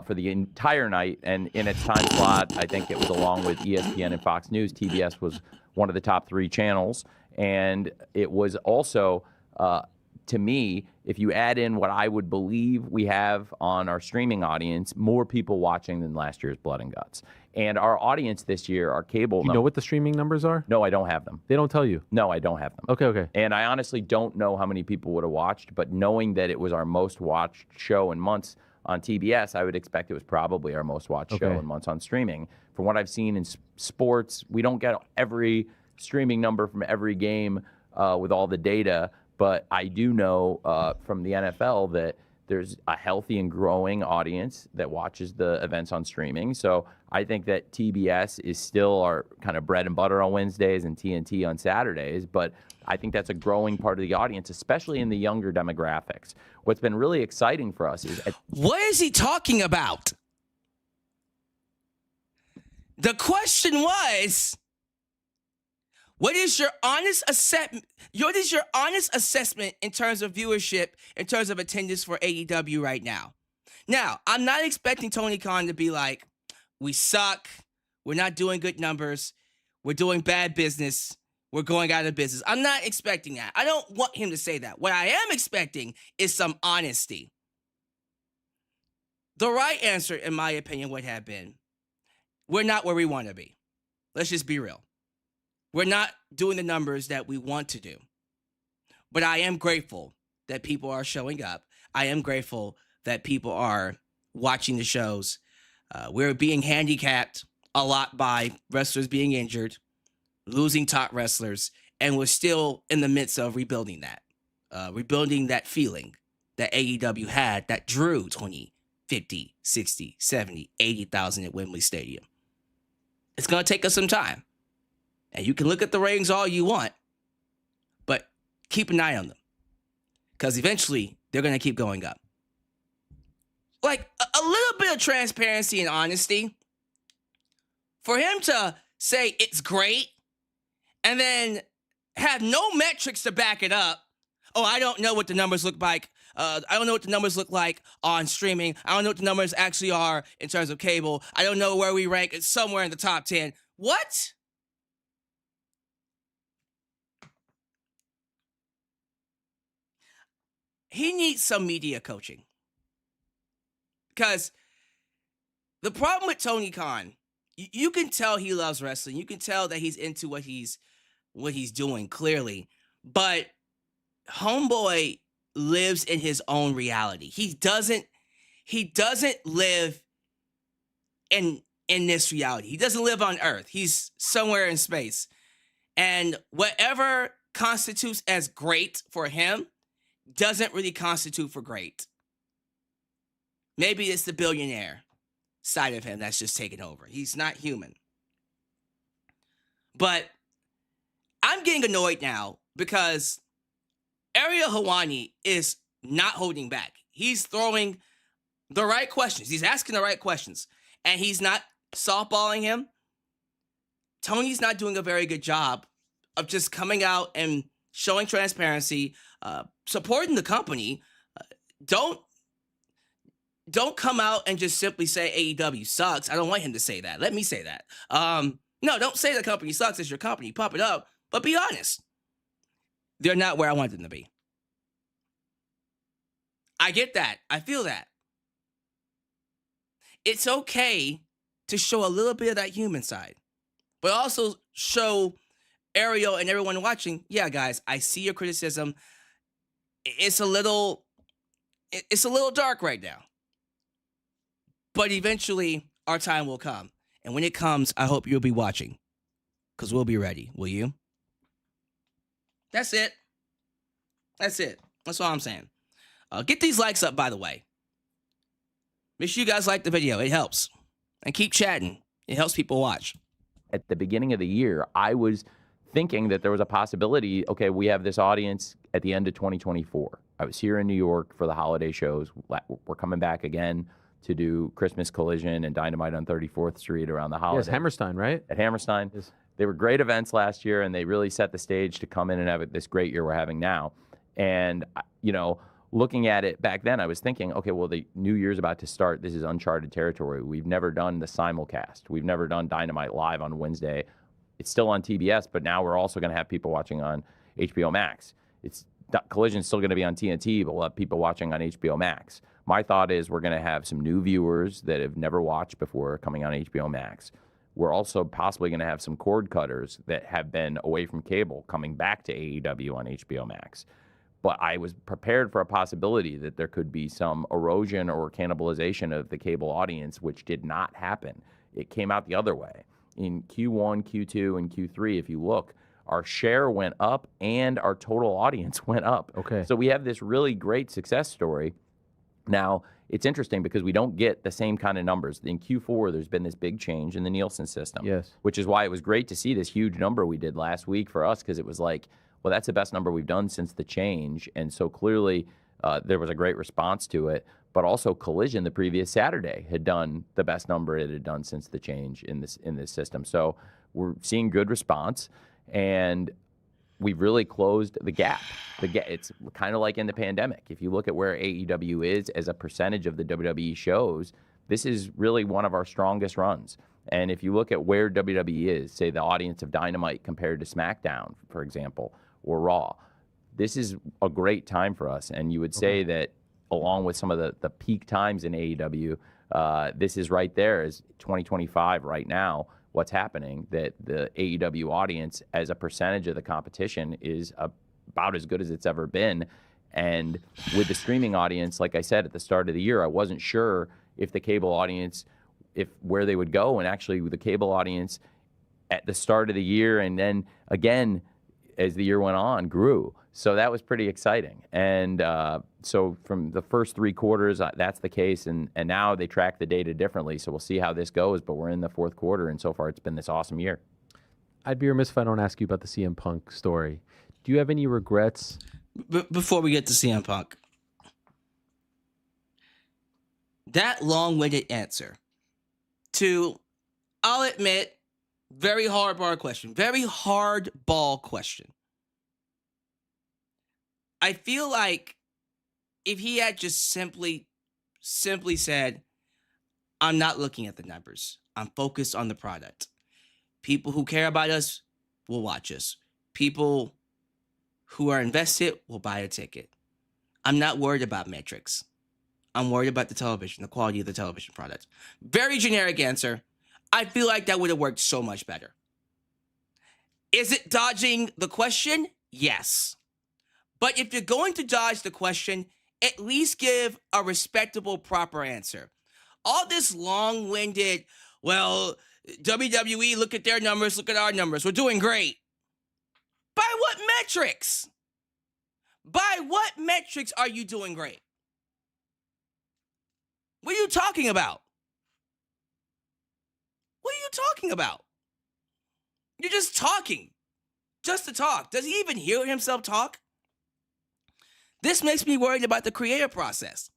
For the entire night, and in its time slot, I think it was along with ESPN and Fox News, TBS was one of the top 3 channels, and it was also, to me, if you add in what I would believe we have on our streaming audience, more people watching than last year's Blood and Guts. And our audience this year, our cable. You know what the streaming numbers are? No, I don't have them. They don't tell you. No, I don't have them. Okay. And I honestly don't know how many people would have watched, but knowing that it was our most watched show in months on TBS, I would expect it was probably our most watched show in months on streaming. From what I've seen in sports, we don't get every streaming number from every game with all the data, but I do know from the NFL that there's a healthy and growing audience that watches the events on streaming. So I think that TBS is still our kind of bread and butter on Wednesdays and TNT on Saturdays, but I think that's a growing part of the audience, especially in the younger demographics. What's been really exciting for us is... What is he talking about? The question was, what is your honest assessment? What is your honest assessment in terms of viewership, in terms of attendance for AEW right now? Now, I'm not expecting Tony Khan to be like, we suck, we're not doing good numbers, we're doing bad business, we're going out of business. I'm not expecting that. I don't want him to say that. What I am expecting is some honesty. The right answer, in my opinion, would have been, we're not where we want to be. Let's just be real. We're not doing the numbers that we want to do. But I am grateful that people are showing up. I am grateful that people are watching the shows. We're being handicapped a lot by wrestlers being injured, losing top wrestlers, and we're still in the midst of rebuilding that feeling that AEW had that drew 20, 50, 60, 70, 80,000 at Wembley Stadium. It's going to take us some time. And you can look at the ratings all you want, but keep an eye on them, because eventually they're going to keep going up. Like a little bit of transparency and honesty. For him to say it's great and then have no metrics to back it up. Oh, I don't know what the numbers look like. I don't know what the numbers look like on streaming. I don't know what the numbers actually are in terms of cable. I don't know where we rank. It's somewhere in the top 10. What? He needs some media coaching. Because the problem with Tony Khan, you can tell he loves wrestling. You can tell that he's into what he's doing, clearly. But homeboy lives in his own reality. He doesn't live in this reality. He doesn't live on Earth. He's somewhere in space. And whatever constitutes as great for him doesn't really constitute for great. Maybe it's the billionaire side of him that's just taken over. He's not human. But I'm getting annoyed now because Ariel Helwani is not holding back. He's throwing the right questions. He's asking the right questions. And he's not softballing him. Tony's not doing a very good job of just coming out and showing transparency, supporting the company. Don't come out and just simply say AEW sucks. I don't want him to say that. Let me say that. No, don't say the company sucks. It's your company. Pump it up. But be honest. They're not where I want them to be. I get that. I feel that. It's okay to show a little bit of that human side, but also show Ariel and everyone watching, yeah, guys, I see your criticism. It's a little dark right now. But eventually, our time will come. And when it comes, I hope you'll be watching. Because we'll be ready. Will you? That's it. That's it. That's all I'm saying. Get these likes up, by the way. Make sure you guys like the video. It helps. And keep chatting. It helps people watch. At the beginning of the year, I was thinking that there was a possibility, okay, we have this audience at the end of 2024. I was here in New York for the holiday shows. We're coming back again to do Christmas Collision and Dynamite on 34th Street around the holidays. Yes, Hammerstein, right? At Hammerstein. Yes. They were great events last year, and they really set the stage to come in and have this great year we're having now. And, looking at it back then, I was thinking, okay, well, the new year's about to start. This is uncharted territory. We've never done the simulcast. We've never done Dynamite live on Wednesday. It's still on TBS, but now we're also going to have people watching on HBO Max. Collision's still going to be on TNT, but we'll have people watching on HBO Max. My thought is we're going to have some new viewers that have never watched before coming on HBO Max. We're also possibly going to have some cord cutters that have been away from cable coming back to AEW on HBO Max. But I was prepared for a possibility that there could be some erosion or cannibalization of the cable audience, which did not happen. It came out the other way. In Q1, Q2, and Q3, if you look, our share went up and our total audience went up. Okay. So we have this really great success story. Now, it's interesting because we don't get the same kind of numbers. In Q4, there's been this big change in the Nielsen system. Yes. Which is why it was great to see this huge number we did last week for us, because it was like, well, that's the best number we've done since the change. And so clearly there was a great response to it. But also Collision the previous Saturday had done the best number it had done since the change in this system. So we're seeing good response. And we've really closed the gap. It's kind of like in the pandemic. If you look at where AEW is as a percentage of the WWE shows, this is really one of our strongest runs. And if you look at where WWE is, say the audience of Dynamite compared to SmackDown, for example, or Raw, this is a great time for us. And you would say that along with some of the peak times in AEW, this is right there as 2025 right now. What's happening, that the AEW audience as a percentage of the competition is about as good as it's ever been. And with the streaming audience, like I said at the start of the year, I wasn't sure if the cable audience, where they would go. And actually with the cable audience at the start of the year and then again as the year went on grew. So that was pretty exciting. And so from the first 3 quarters, that's the case. And now they track the data differently. So we'll see how this goes. But we're in the 4th quarter. And so far, it's been this awesome year. I'd be remiss if I don't ask you about the CM Punk story. Do you have any regrets? Before we get to CM Punk, that long-winded answer to, I'll admit, very hardball question. Very hardball question. I feel like if he had just simply said, I'm not looking at the numbers. I'm focused on the product. People who care about us will watch us. People who are invested will buy a ticket. I'm not worried about metrics. I'm worried about the television, the quality of the television product. Very generic answer. I feel like that would have worked so much better. Is it dodging the question? Yes. But if you're going to dodge the question, at least give a respectable, proper answer. All this long-winded, well, WWE, look at their numbers, look at our numbers. We're doing great. By what metrics? By what metrics are you doing great? What are you talking about? What are you talking about? You're just talking. Just to talk. Does he even hear himself talk? This makes me worried about the creative process.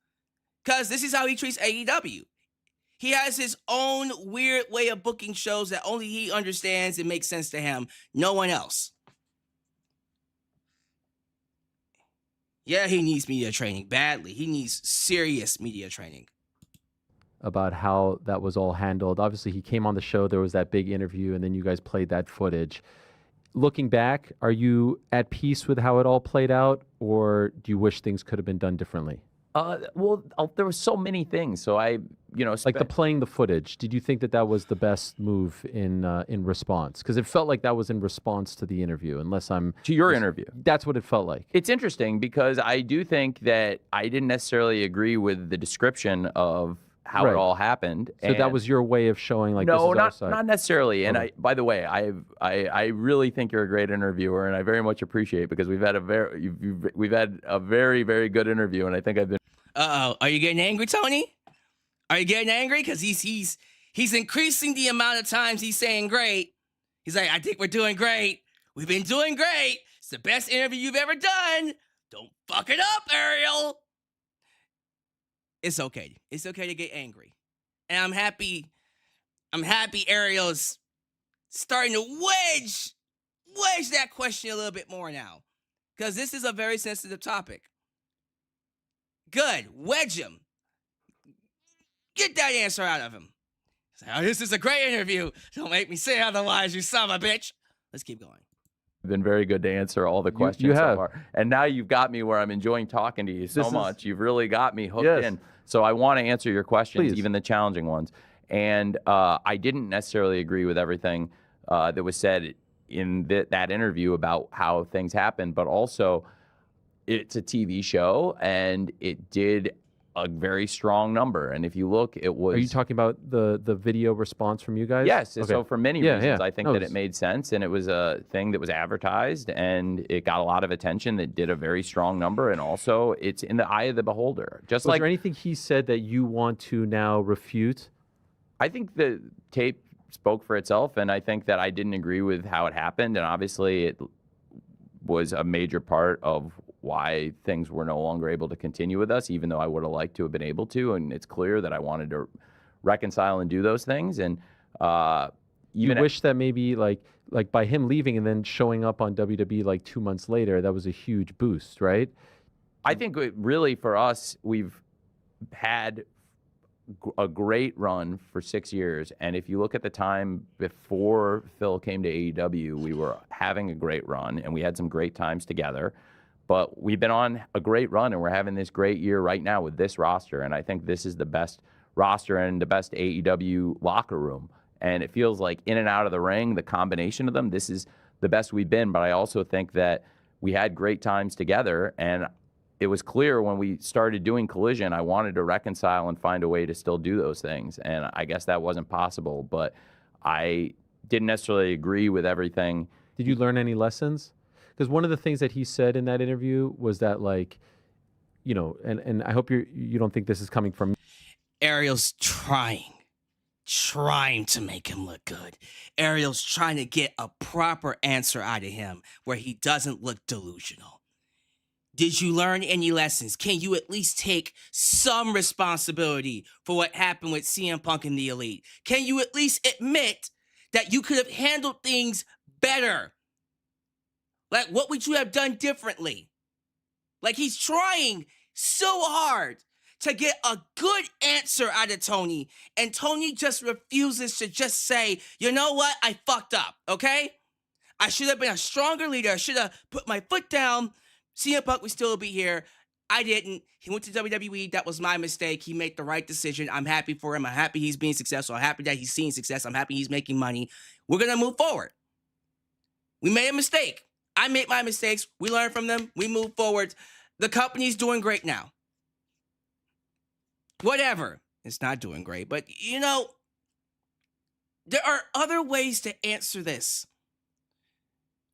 Because this is how he treats AEW. He has his own weird way of booking shows that only he understands and makes sense to him. No one else. Yeah, he needs media training badly. He needs serious media training. About how that was all handled. Obviously, he came on the show. There was that big interview, and then you guys played that footage. Looking back, are you at peace with how it all played out, or do you wish things could have been done differently? Well, there were so many things. So I, like the playing the footage. Did you think that was the best move in response? Because it felt like that was in response to the interview. Unless I'm to your interview. That's what it felt like. It's interesting because I do think that I didn't necessarily agree with the description of how it all happened. So that was your way of showing like no, this is our side. not necessarily. And by the way, I really think you're a great interviewer, and I very much appreciate it because we've had a very very good interview, and I think I've been. Are you getting angry, Tony? Are you getting angry? Because he's increasing the amount of times he's saying great. He's like, I think we're doing great. We've been doing great. It's the best interview you've ever done. Don't fuck it up, Ariel. It's okay. It's okay to get angry. And I'm happy Ariel's starting to wedge that question a little bit more now. Because this is a very sensitive topic. Good. Wedge him. Get that answer out of him. Say, oh, this is a great interview. Don't make me say otherwise, you son of a bitch. Let's keep going. been very good to answer all the questions you so have. far. And now you've got me where I'm enjoying talking to you so much. You've really got me hooked Yes. in. So I want to answer your questions, Please. even the challenging ones. And I didn't necessarily agree with everything that was said in that interview about how things happened, but also it's a TV show and it did a very strong number. And if you look, it was... Are you talking about the video response from you guys? Yes. Okay. So for many reasons, I think No, that it made sense, and it was a thing that was advertised, and it got a lot of attention that did a very strong number. And also, it's in the eye of the beholder. Just Was like there anything he said that you want to now refute? I think the tape spoke for itself, and I think that I didn't agree with how it happened, and obviously it was a major part of why things were no longer able to continue with us, even though I would have liked to have been able to. And it's clear that I wanted to reconcile and do those things. And You wish that maybe like by him leaving and then showing up on WWE like 2 months later, that was a huge boost, right? I think really for us, we've had a great run for 6 years. And if you look at the time before Phil came to AEW, we were having a great run and we had some great times together. But we've been on a great run and we're having this great year right now with this roster. And I think this is the best roster and the best AEW locker room. And it feels like in and out of the ring, the combination of them, this is the best we've been. But I also think that we had great times together. And it was clear when we started doing Collision, I wanted to reconcile and find a way to still do those things. And I guess that wasn't possible. But I didn't necessarily agree with everything. Did you learn any lessons? Because one of the things that he said in that interview was that, like, you know, and I hope you don't think this is coming from Ariel's trying to make him look good. Ariel's trying to get a proper answer out of him where he doesn't look delusional. Did you learn any lessons? Can you at least take some responsibility for what happened with CM Punk and the Elite? Can you at least admit that you could have handled things better? Like, what would you have done differently? Like, he's trying so hard to get a good answer out of Tony, and Tony just refuses to just say, you know what, I fucked up, okay? I should have been a stronger leader. I should have put my foot down. CM Punk would still be here. I didn't. He went to WWE. That was my mistake. He made the right decision. I'm happy for him. I'm happy he's being successful. I'm happy that he's seeing success. I'm happy he's making money. We're going to move forward. We made a mistake. I made my mistakes. We learn from them. We move forward. The company's doing great now. Whatever. It's not doing great. But, you know, there are other ways to answer this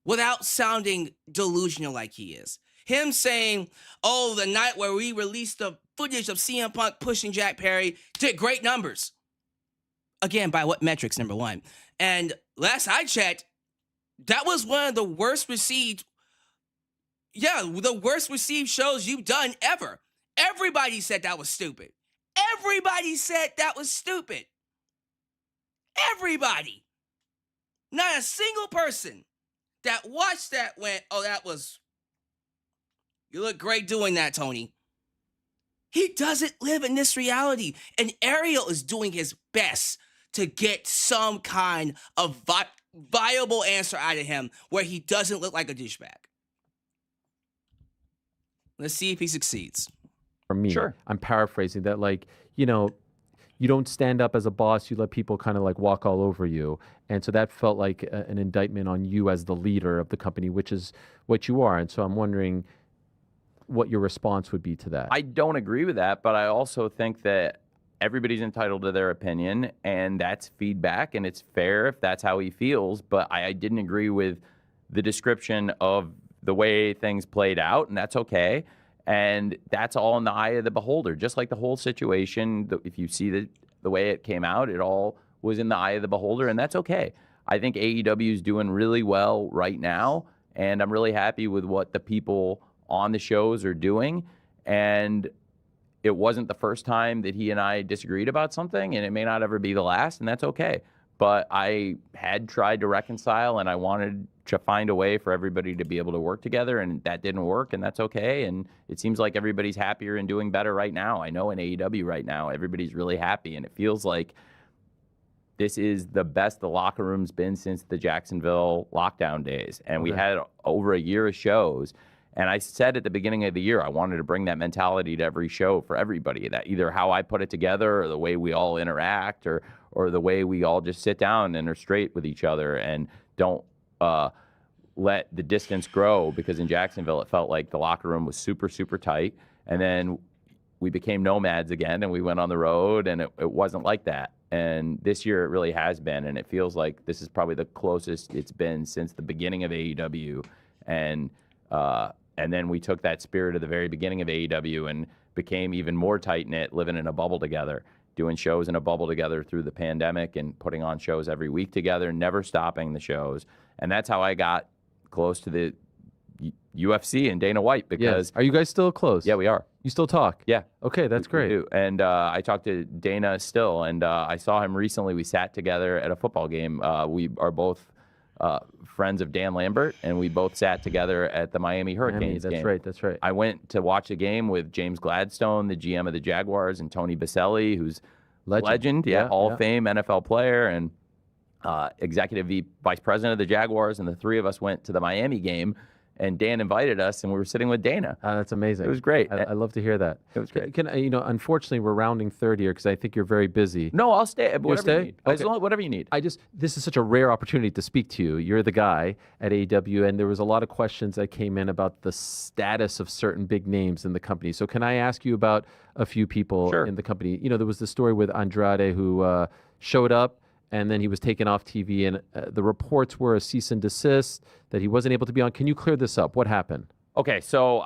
without sounding delusional like he is. Him saying, oh, the night where we released the footage of CM Punk pushing Jack Perry did great numbers. Again, by what metrics, number one? And last I checked, that was one of the worst received, the worst received shows you've done ever. Everybody said that was stupid. Everybody said that was stupid. Everybody. Not a single person that watched that went, oh, you look great doing that, Tony. He doesn't live in this reality. And Ariel is doing his best to get some kind of viable answer out of him where he doesn't look like a douchebag. Let's see if he succeeds. For me, Sure. I'm paraphrasing that, like, you know, you don't stand up as a boss, you let people kind of like walk all over you. And so that felt like an indictment on you as the leader of the company, which is what you are. And so I'm wondering what your response would be to that. I don't agree with that, but I also think that everybody's entitled to their opinion, and that's feedback, and it's fair if that's how he feels. But I didn't agree with the description of the way things played out, and that's okay. And that's all in the eye of the beholder. Just like the whole situation, if you see the way it came out, it all was in the eye of the beholder, and that's okay. I think AEW is doing really well right now, and I'm really happy with what the people on the shows are doing. And it wasn't the first time that he and I disagreed about something, and it may not ever be the last, and that's okay. But I had tried to reconcile, and I wanted to find a way for everybody to be able to work together, and that didn't work, and that's okay. And it seems like everybody's happier and doing better right now. I know in AEW right now, everybody's really happy, and it feels like this is the best the locker room's been since the Jacksonville lockdown days. And we had over a year of shows. And I said at the beginning of the year, I wanted to bring that mentality to every show for everybody, that either how I put it together or the way we all interact or the way we all just sit down and are straight with each other and don't let the distance grow, because in Jacksonville, it felt like the locker room was super, super tight. And then we became nomads again and we went on the road, and it wasn't like that. And this year it really has been, and it feels like this is probably the closest it's been since the beginning of AEW. And then we took that spirit of the very beginning of AEW and became even more tight-knit, living in a bubble together, doing shows in a bubble together through the pandemic and putting on shows every week together, never stopping the shows. And that's how I got close to the UFC and Dana White, because... Are you guys still close? Yeah, we are. You still talk? Yeah. Okay, that's great. We do. And I talked to Dana still, and I saw him recently. We sat together at a football game. We are both friends of Dan Lambert, and we both sat together at the Miami Hurricanes game. That's right. I went to watch a game with James Gladstone, the GM of the Jaguars, and Tony Baselli, who's legend, Hall of Fame NFL player, and executive vice president of the Jaguars, and the three of us went to the Miami game. And Dan invited us, and we were sitting with Dana. That's amazing. It was great. I love to hear that. It was great. Unfortunately, we're rounding third here because I think you're very busy. No, I'll stay. Whatever you need. Okay. Whatever you need. This is such a rare opportunity to speak to you. You're the guy at AEW, and there was a lot of questions that came in about the status of certain big names in the company. So can I ask you about a few people in the company? There was the story with Andrade who showed up, and then he was taken off TV, and the reports were a cease and desist, that he wasn't able to be on. Can you clear this up? What happened? Okay, so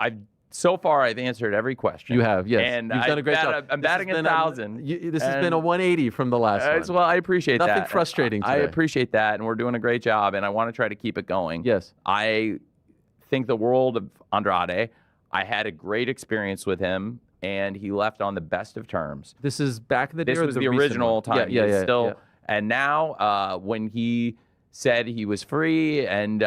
so far I've answered every question. You have, yes. And you've done a great job. I'm batting 1,000. This has been a 180 from the last one. Well, I appreciate that. Nothing frustrating today. I appreciate that, and we're doing a great job, and I want to try to keep it going. Yes. I think the world of Andrade. I had a great experience with him, and he left on the best of terms. This is back in the day. This was the original time. Yeah. And now, when he said he was free and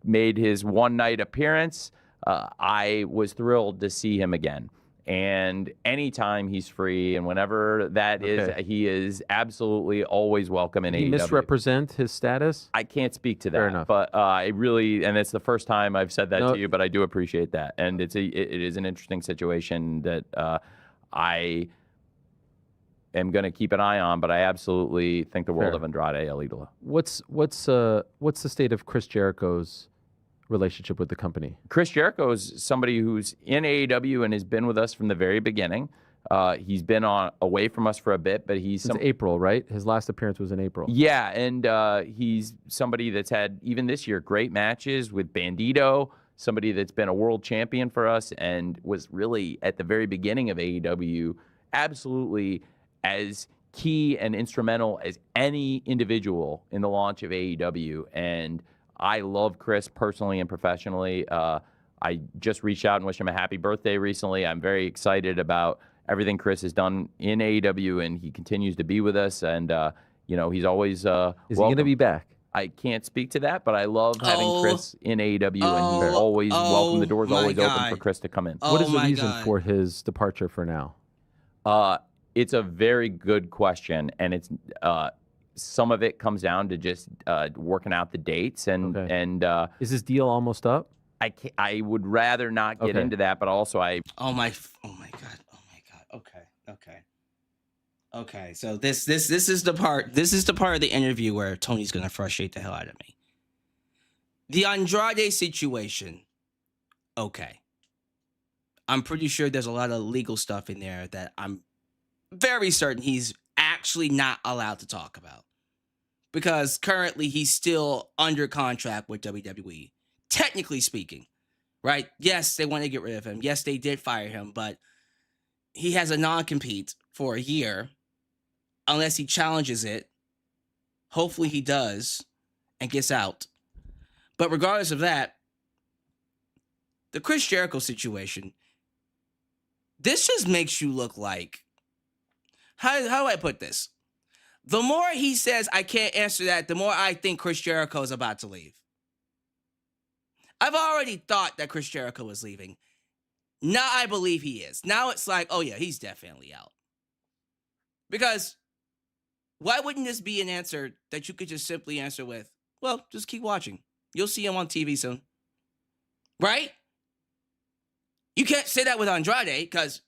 made his one-night appearance, I was thrilled to see him again. And anytime he's free and whenever that is, he is absolutely always welcome in AEW. He misrepresent his status? I can't speak to that. Fair enough. But I really, and it's the first time I've said that to you, but I do appreciate that. And it is an interesting situation that I am going to keep an eye on, but I absolutely think the world of Andrade El Idolo. What's the state of Chris Jericho's relationship with the company? Chris Jericho is somebody who's in AEW and has been with us from the very beginning. He's been away from us for a bit, but since April, right? His last appearance was in April. Yeah, and he's somebody that's had, even this year, great matches with Bandito, somebody that's been a world champion for us and was really, at the very beginning of AEW, absolutely as key and instrumental as any individual in the launch of AEW. And I love Chris personally and professionally. I just reached out and wished him a happy birthday recently. I'm very excited about everything Chris has done in AEW, and he continues to be with us. And, he's always Is he going to be back? I can't speak to that, but I love having Chris in AEW, and he's always welcome. The door's always open for Chris to come in. What is the reason for his departure for now? It's a very good question, and it's some of it comes down to just working out the dates, and is his deal almost up? I would rather not get into that, but also oh my god. Okay. So this is the part of the interview where Tony's gonna frustrate the hell out of me. The Andrade situation. Okay. I'm pretty sure there's a lot of legal stuff in there that I'm very certain he's actually not allowed to talk about, because currently he's still under contract with WWE, technically speaking, right? Yes, they want to get rid of him. Yes, they did fire him, but he has a non-compete for a year unless he challenges it. Hopefully he does and gets out. But regardless of that, the Chris Jericho situation, this just makes you look like, how do I put this? The more he says, I can't answer that, the more I think Chris Jericho is about to leave. I've already thought that Chris Jericho was leaving. Now I believe he is. Now it's like, oh yeah, he's definitely out. Because Why wouldn't this be an answer that you could just simply answer with, well, just keep watching. You'll see him on TV soon. Right? You can't say that with Andrade because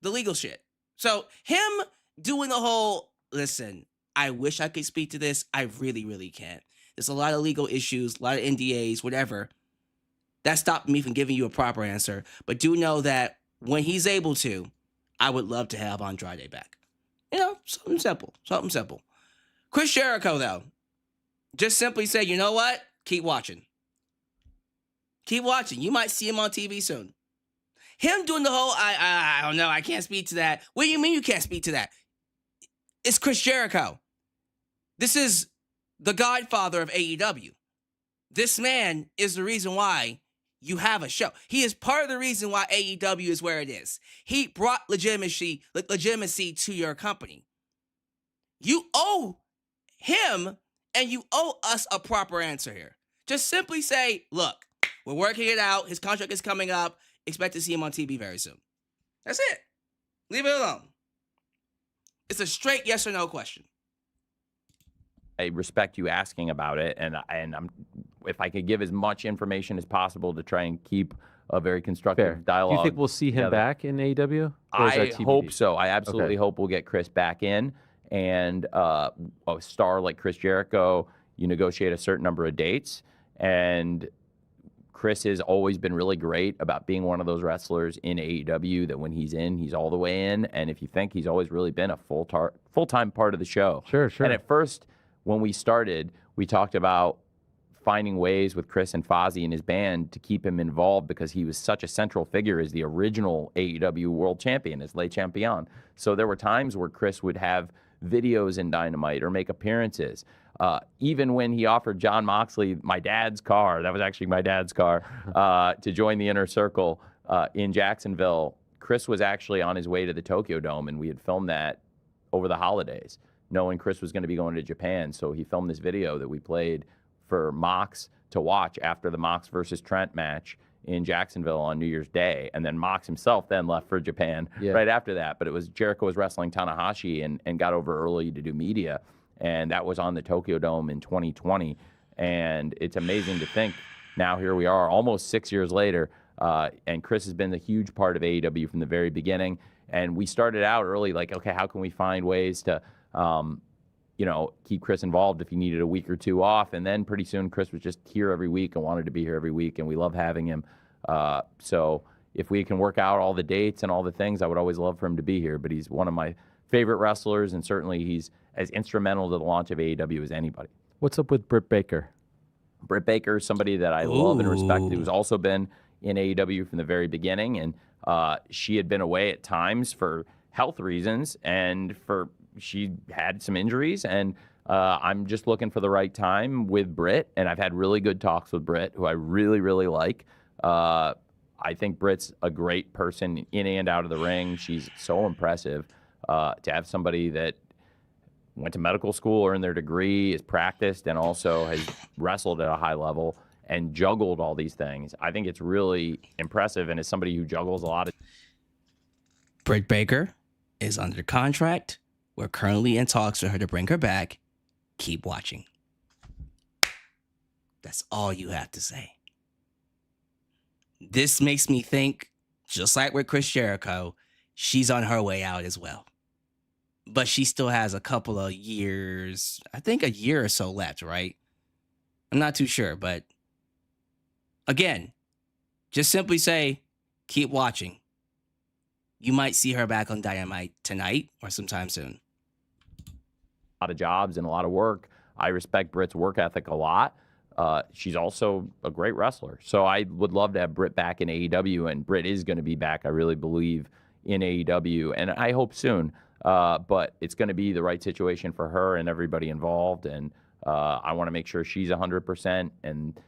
the legal shit. So him doing the whole, listen, I wish I could speak to this. I really, really can't. There's a lot of legal issues, a lot of NDAs, whatever. That stopped me from giving you a proper answer. But do know that when he's able to, I would love to have Andrade back. You know, something simple. Something simple. Chris Jericho, though, just simply say, you know what? Keep watching. Keep watching. You might see him on TV soon. Him doing the whole, I don't know, I can't speak to that. What do you mean you can't speak to that? It's Chris Jericho. This is the godfather of AEW. This man is the reason why you have a show. He is part of the reason why AEW is where it is. He brought legitimacy to your company. You owe him and you owe us a proper answer here. Just simply say, look, we're working it out. His contract is coming up. Expect to see him on TV very soon. That's it. Leave it alone. It's a straight yes or no question. I respect you asking about it, and I'm, if I could give as much information as possible to try and keep a very constructive dialogue. Do you think we'll see him back in AEW? I hope so. I absolutely hope we'll get Chris back in, and a star like Chris Jericho, you negotiate a certain number of dates, and Chris has always been really great about being one of those wrestlers in AEW that when he's in, he's all the way in, and if you think, he's always really been a full-time part of the show. Sure. And at first, when we started, we talked about finding ways with Chris and Fozzy and his band to keep him involved because he was such a central figure as the original AEW World Champion, as Le Champion. So there were times where Chris would have videos in Dynamite or make appearances. Even when he offered John Moxley my dad's car, that was actually my dad's car, to join the Inner Circle in Jacksonville, Chris was actually on his way to the Tokyo Dome, and we had filmed that over the holidays, knowing Chris was going to be going to Japan. So he filmed this video that we played for Mox to watch after the Mox versus Trent match in Jacksonville on New Year's Day. And then Mox himself then left for Japan right after that. But it was Jericho was wrestling Tanahashi and got over early to do media. And that was on the Tokyo Dome in 2020. And it's amazing to think now here we are almost 6 years later. And Chris has been a huge part of AEW from the very beginning. And we started out early like, okay, how can we find ways to keep Chris involved if he needed a week or two off. And then pretty soon Chris was just here every week and wanted to be here every week, and we love having him. So if we can work out all the dates and all the things, I would always love for him to be here. But he's one of my favorite wrestlers, and certainly he's as instrumental to the launch of AEW as anybody. What's up with Britt Baker? Britt Baker is somebody that I love and respect, who's also been in AEW from the very beginning. And she had been away at times for health reasons, and she had some injuries, and I'm just looking for the right time with Britt, and I've had really good talks with Britt, who I really, really like. I think Britt's a great person in and out of the ring. She's so impressive to have somebody that went to medical school, earned their degree, is practiced, and also has wrestled at a high level and juggled all these things. I think it's really impressive, and as somebody who juggles a lot of... Britt Baker is under contract. We're currently in talks for her to bring her back. Keep watching. That's all you have to say. This makes me think, just like with Chris Jericho, she's on her way out as well. But she still has a couple of years, I think a year or so left, right? I'm not too sure, but again, just simply say, keep watching. You might see her back on Dynamite tonight or sometime soon. A lot of jobs and a lot of work. I respect Britt's work ethic a lot. She's also a great wrestler. So I would love to have Britt back in AEW, and Britt is going to be back, I really believe, in AEW, and I hope soon. But it's going to be the right situation for her and everybody involved, and I want to make sure she's 100%, and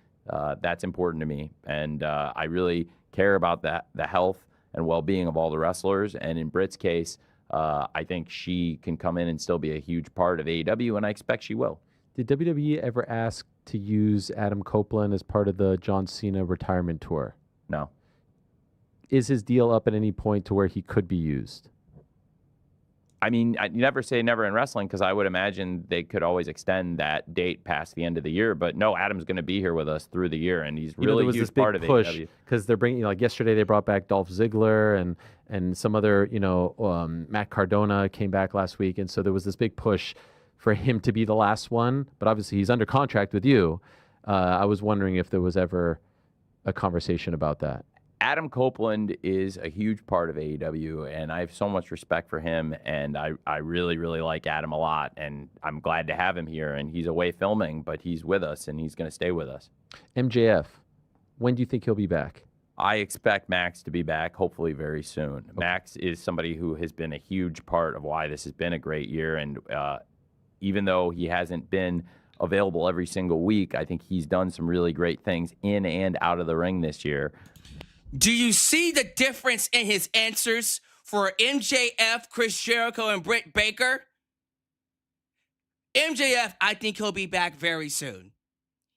that's important to me. And I really care about the health and well-being of all the wrestlers, and in Britt's case, I think she can come in and still be a huge part of AEW, and I expect she will. Did WWE ever ask to use Adam Copeland as part of the John Cena retirement tour? No. Is his deal up at any point to where he could be used? I mean, I never say never in wrestling because I would imagine they could always extend that date past the end of the year. But no, Adam's going to be here with us through the year, and he's really there was a this huge big part of push AEW. because they're bringing, like yesterday, they brought back Dolph Ziggler and some other, Matt Cardona came back last week, and so there was this big push for him to be the last one. But obviously, he's under contract with you. I was wondering if there was ever a conversation about that. Adam Copeland is a huge part of AEW, and I have so much respect for him, and I really, really like Adam a lot, and I'm glad to have him here, and he's away filming, but he's with us, and he's going to stay with us. MJF, when do you think he'll be back? I expect Max to be back, hopefully very soon. Okay. Max is somebody who has been a huge part of why this has been a great year, and even though he hasn't been available every single week, I think he's done some really great things in and out of the ring this year. Do you see the difference in his answers for MJF, Chris Jericho, and Britt Baker? MJF, I think he'll be back very soon.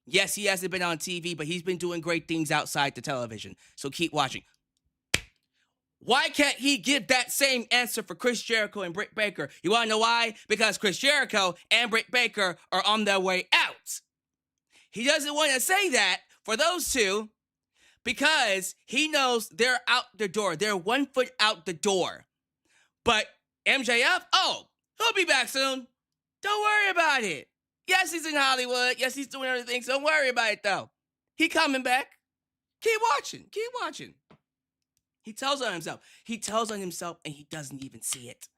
Yes, he hasn't been on TV, but he's been doing great things outside the television. So keep watching. Why can't he give that same answer for Chris Jericho and Britt Baker? You want to know why? Because Chris Jericho and Britt Baker are on their way out. He doesn't want to say that for those two, because he knows they're out the door. They're 1 foot out the door. But MJF, he'll be back soon. Don't worry about it. Yes, he's in Hollywood. Yes, he's doing other things. Don't worry about it, though. He coming back. Keep watching. Keep watching. He tells on himself. He tells on himself, and he doesn't even see it.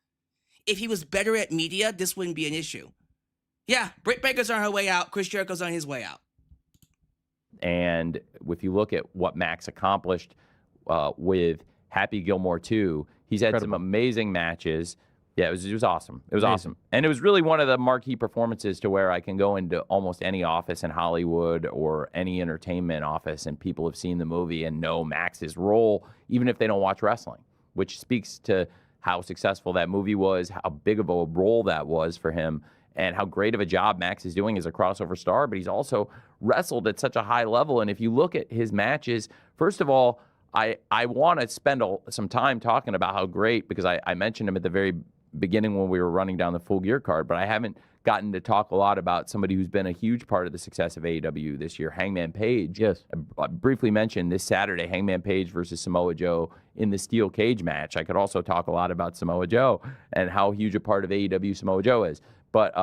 If he was better at media, this wouldn't be an issue. Yeah, Britt Baker's on her way out. Chris Jericho's on his way out. And if you look at what Max accomplished with Happy Gilmore 2, he's had some amazing matches. Yeah, it was awesome. It was awesome. And it was really one of the marquee performances to where I can go into almost any office in Hollywood or any entertainment office, and people have seen the movie and know Max's role, even if they don't watch wrestling, which speaks to how successful that movie was, how big of a role that was for him, and how great of a job Max is doing as a crossover star. But he's also wrestled at such a high level. And if you look at his matches, first of all, I want to spend some time talking about how great, because I mentioned him at the very beginning when we were running down the Full Gear card, but I haven't gotten to talk a lot about somebody who's been a huge part of the success of AEW this year, Hangman Page. Yes. I briefly mentioned this Saturday, Hangman Page versus Samoa Joe in the steel cage match. I could also talk a lot about Samoa Joe and how huge a part of AEW Samoa Joe is. But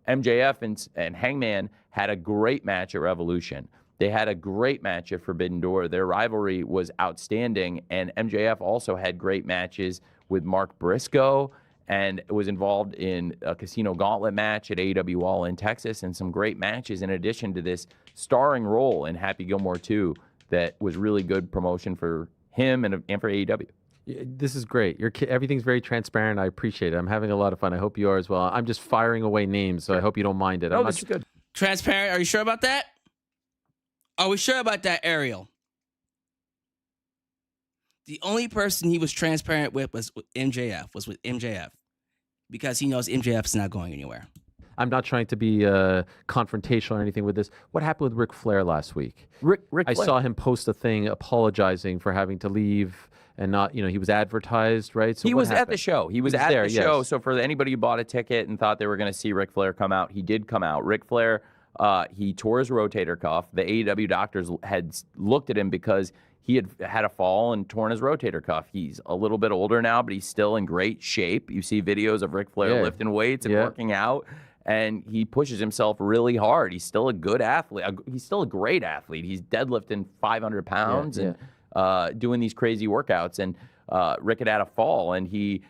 MJF and Hangman had a great match at Revolution. They had a great match at Forbidden Door. Their rivalry was outstanding, and MJF also had great matches with Mark Briscoe, and was involved in a Casino Gauntlet match at AEW All in Texas, and some great matches in addition to this starring role in Happy Gilmore 2 that was really good promotion for him and for AEW. This is great. Everything's very transparent. I appreciate it. I'm having a lot of fun. I hope you are as well. I'm just firing away names, so I hope you don't mind it. No, this is good. Transparent. Are you sure about that? Are we sure about that, Ariel? The only person he was transparent with was with MJF. Because he knows MJF's not going anywhere. I'm not trying to be confrontational or anything with this. What happened with Ric Flair last week? Ric I Flair. saw him post a thing apologizing for having to leave and not, he was advertised, right? So he was at the show. He was at the show. Yes. So for anybody who bought a ticket and thought they were going to see Ric Flair come out, he did come out. Ric Flair, he tore his rotator cuff. The AEW doctors had looked at him because he had a fall and torn his rotator cuff. He's a little bit older now, but he's still in great shape. You see videos of Ric Flair lifting weights and working out, and he pushes himself really hard. He's still a good athlete. He's still a great athlete. He's deadlifting 500 pounds and doing these crazy workouts. And Rick had a fall, and he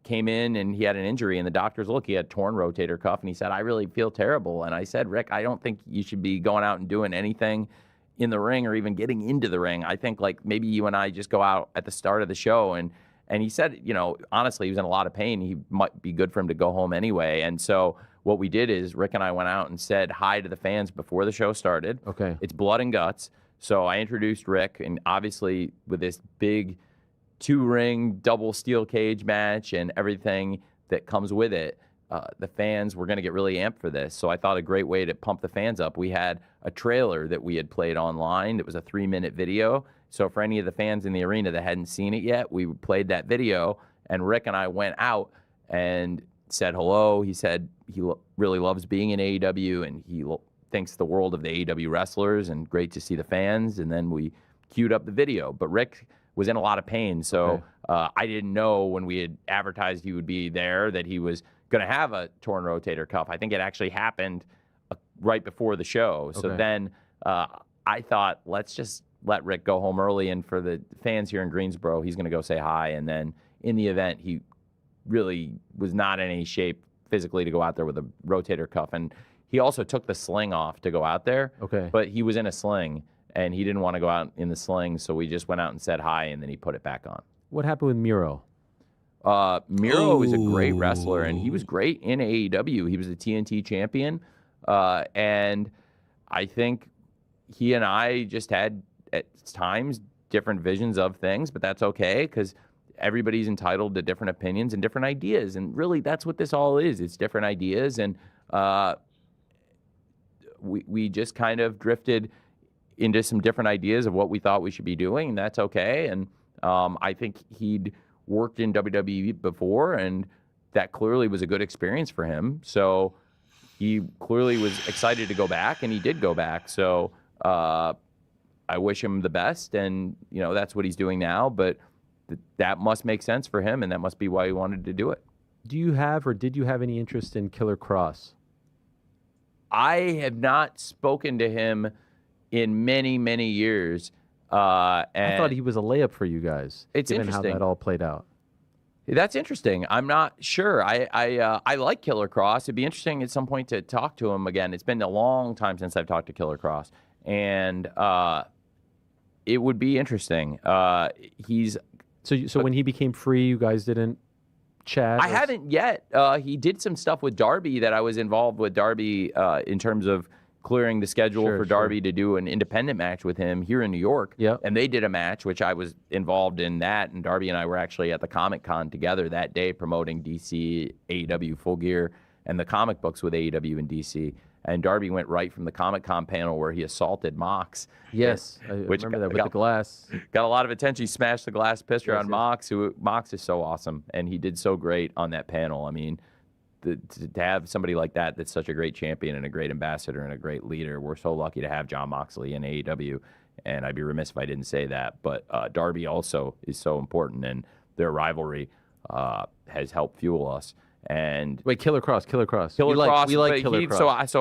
came in and he had an injury, and the doctors, he had torn rotator cuff, and he said, I really feel terrible. And I said, Rick, I don't think you should be going out and doing anything in the ring or even getting into the ring. I think maybe you and I just go out at the start of the show. And he said, honestly, he was in a lot of pain. He might be good for him to go home anyway. And so what we did is Rick and I went out and said hi to the fans before the show started. Okay. It's blood and guts. So I introduced Rick, and obviously with this big 2-ring double steel cage match and everything that comes with it, the fans were going to get really amped for this. So I thought a great way to pump the fans up, we had a trailer that we had played online. It was a 3-minute video. So for any of the fans in the arena that hadn't seen it yet, we played that video, and Rick and I went out and said hello. He said he really loves being in AEW, and he thinks the world of the AEW wrestlers, and great to see the fans. And then we queued up the video. But Rick was in a lot of pain, so I didn't know when we had advertised he would be there that he was going to have a torn rotator cuff. I think it actually happened right before the show. So then I thought, let's just let Rick go home early, and for the fans here in Greensboro, he's going to go say hi. And then in the event, he really was not in any shape physically to go out there with a rotator cuff. And he also took the sling off to go out there. But he was in a sling, and he didn't want to go out in the sling, so we just went out and said hi, and then he put it back on. What happened with Miro? Miro is a great wrestler, and he was great in AEW. He was a TNT champion, and I think he and I just had, at times, different visions of things, but that's okay, because everybody's entitled to different opinions and different ideas, and really that's what this all is. It's different ideas, and we just kind of drifted into some different ideas of what we thought we should be doing, and that's okay. And I think he'd worked in WWE before, and that clearly was a good experience for him. So he clearly was excited to go back, and he did go back. So I wish him the best, and that's what he's doing now. But that must make sense for him, and that must be why he wanted to do it. Do you have, or did you have any interest in Killer Cross? I have not spoken to him in many, many years. And I thought he was a layup for you guys. It's given interesting how that all played out. That's interesting. I'm not sure. I like Killer Cross. It'd be interesting at some point to talk to him again. It's been a long time since I've talked to Killer Cross, and it would be interesting. He's so when he became free, you guys didn't chat? I haven't yet. He did some stuff with Darby that I was involved with Darby in terms of clearing the schedule for Darby to do an independent match with him here in New York. And they did a match, which I was involved in that, and Darby and I were actually at the Comic-Con together that day promoting DC, AEW Full Gear, and the comic books with AEW in DC. And Darby went right from the Comic-Con panel where he assaulted Mox. Yes, I remember that with the glass. Got a lot of attention. He smashed the glass pitcher on Mox, who Mox is so awesome, and he did so great on that panel. I mean, to have somebody like that that's such a great champion and a great ambassador and a great leader, we're so lucky to have Jon Moxley in AEW, and I'd be remiss if I didn't say that. But Darby also is so important, and their rivalry has helped fuel us. And wait, Killer Cross. We like Killer Cross.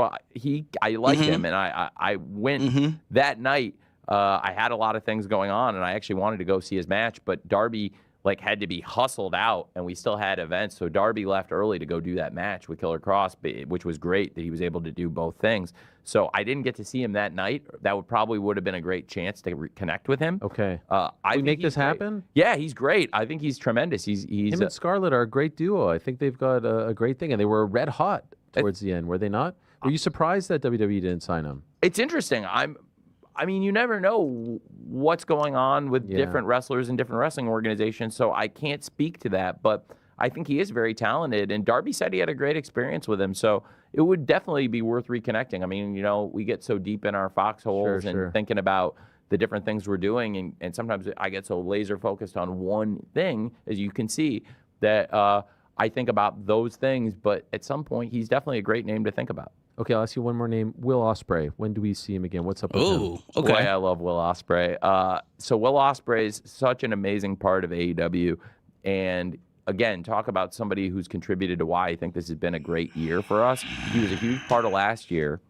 I like him, and I went that night. I had a lot of things going on, and I actually wanted to go see his match, but Darby had to be hustled out, and we still had events. So Darby left early to go do that match with Killer Cross, which was great that he was able to do both things. So I didn't get to see him that night. That would have been a great chance to connect with him. Okay. I we make this happen? Yeah, he's great. I think he's tremendous. He's him and Scarlett are a great duo. I think they've got a great thing, and they were red hot towards the end, were they not? Were you surprised that WWE didn't sign him? It's interesting. I mean, you never know what's going on with different wrestlers in different wrestling organizations, so I can't speak to that, but I think he is very talented, and Darby said he had a great experience with him, so it would definitely be worth reconnecting. I mean, we get so deep in our foxholes and thinking about the different things we're doing, and sometimes I get so laser focused on one thing, as you can see, that I think about those things, but at some point, he's definitely a great name to think about. Okay, I'll ask you one more name. Will Ospreay. When do we see him again? What's up with him? Okay. Boy, I love Will Ospreay. So Will Ospreay is such an amazing part of AEW. And again, talk about somebody who's contributed to why I think this has been a great year for us. He was a huge part of last year.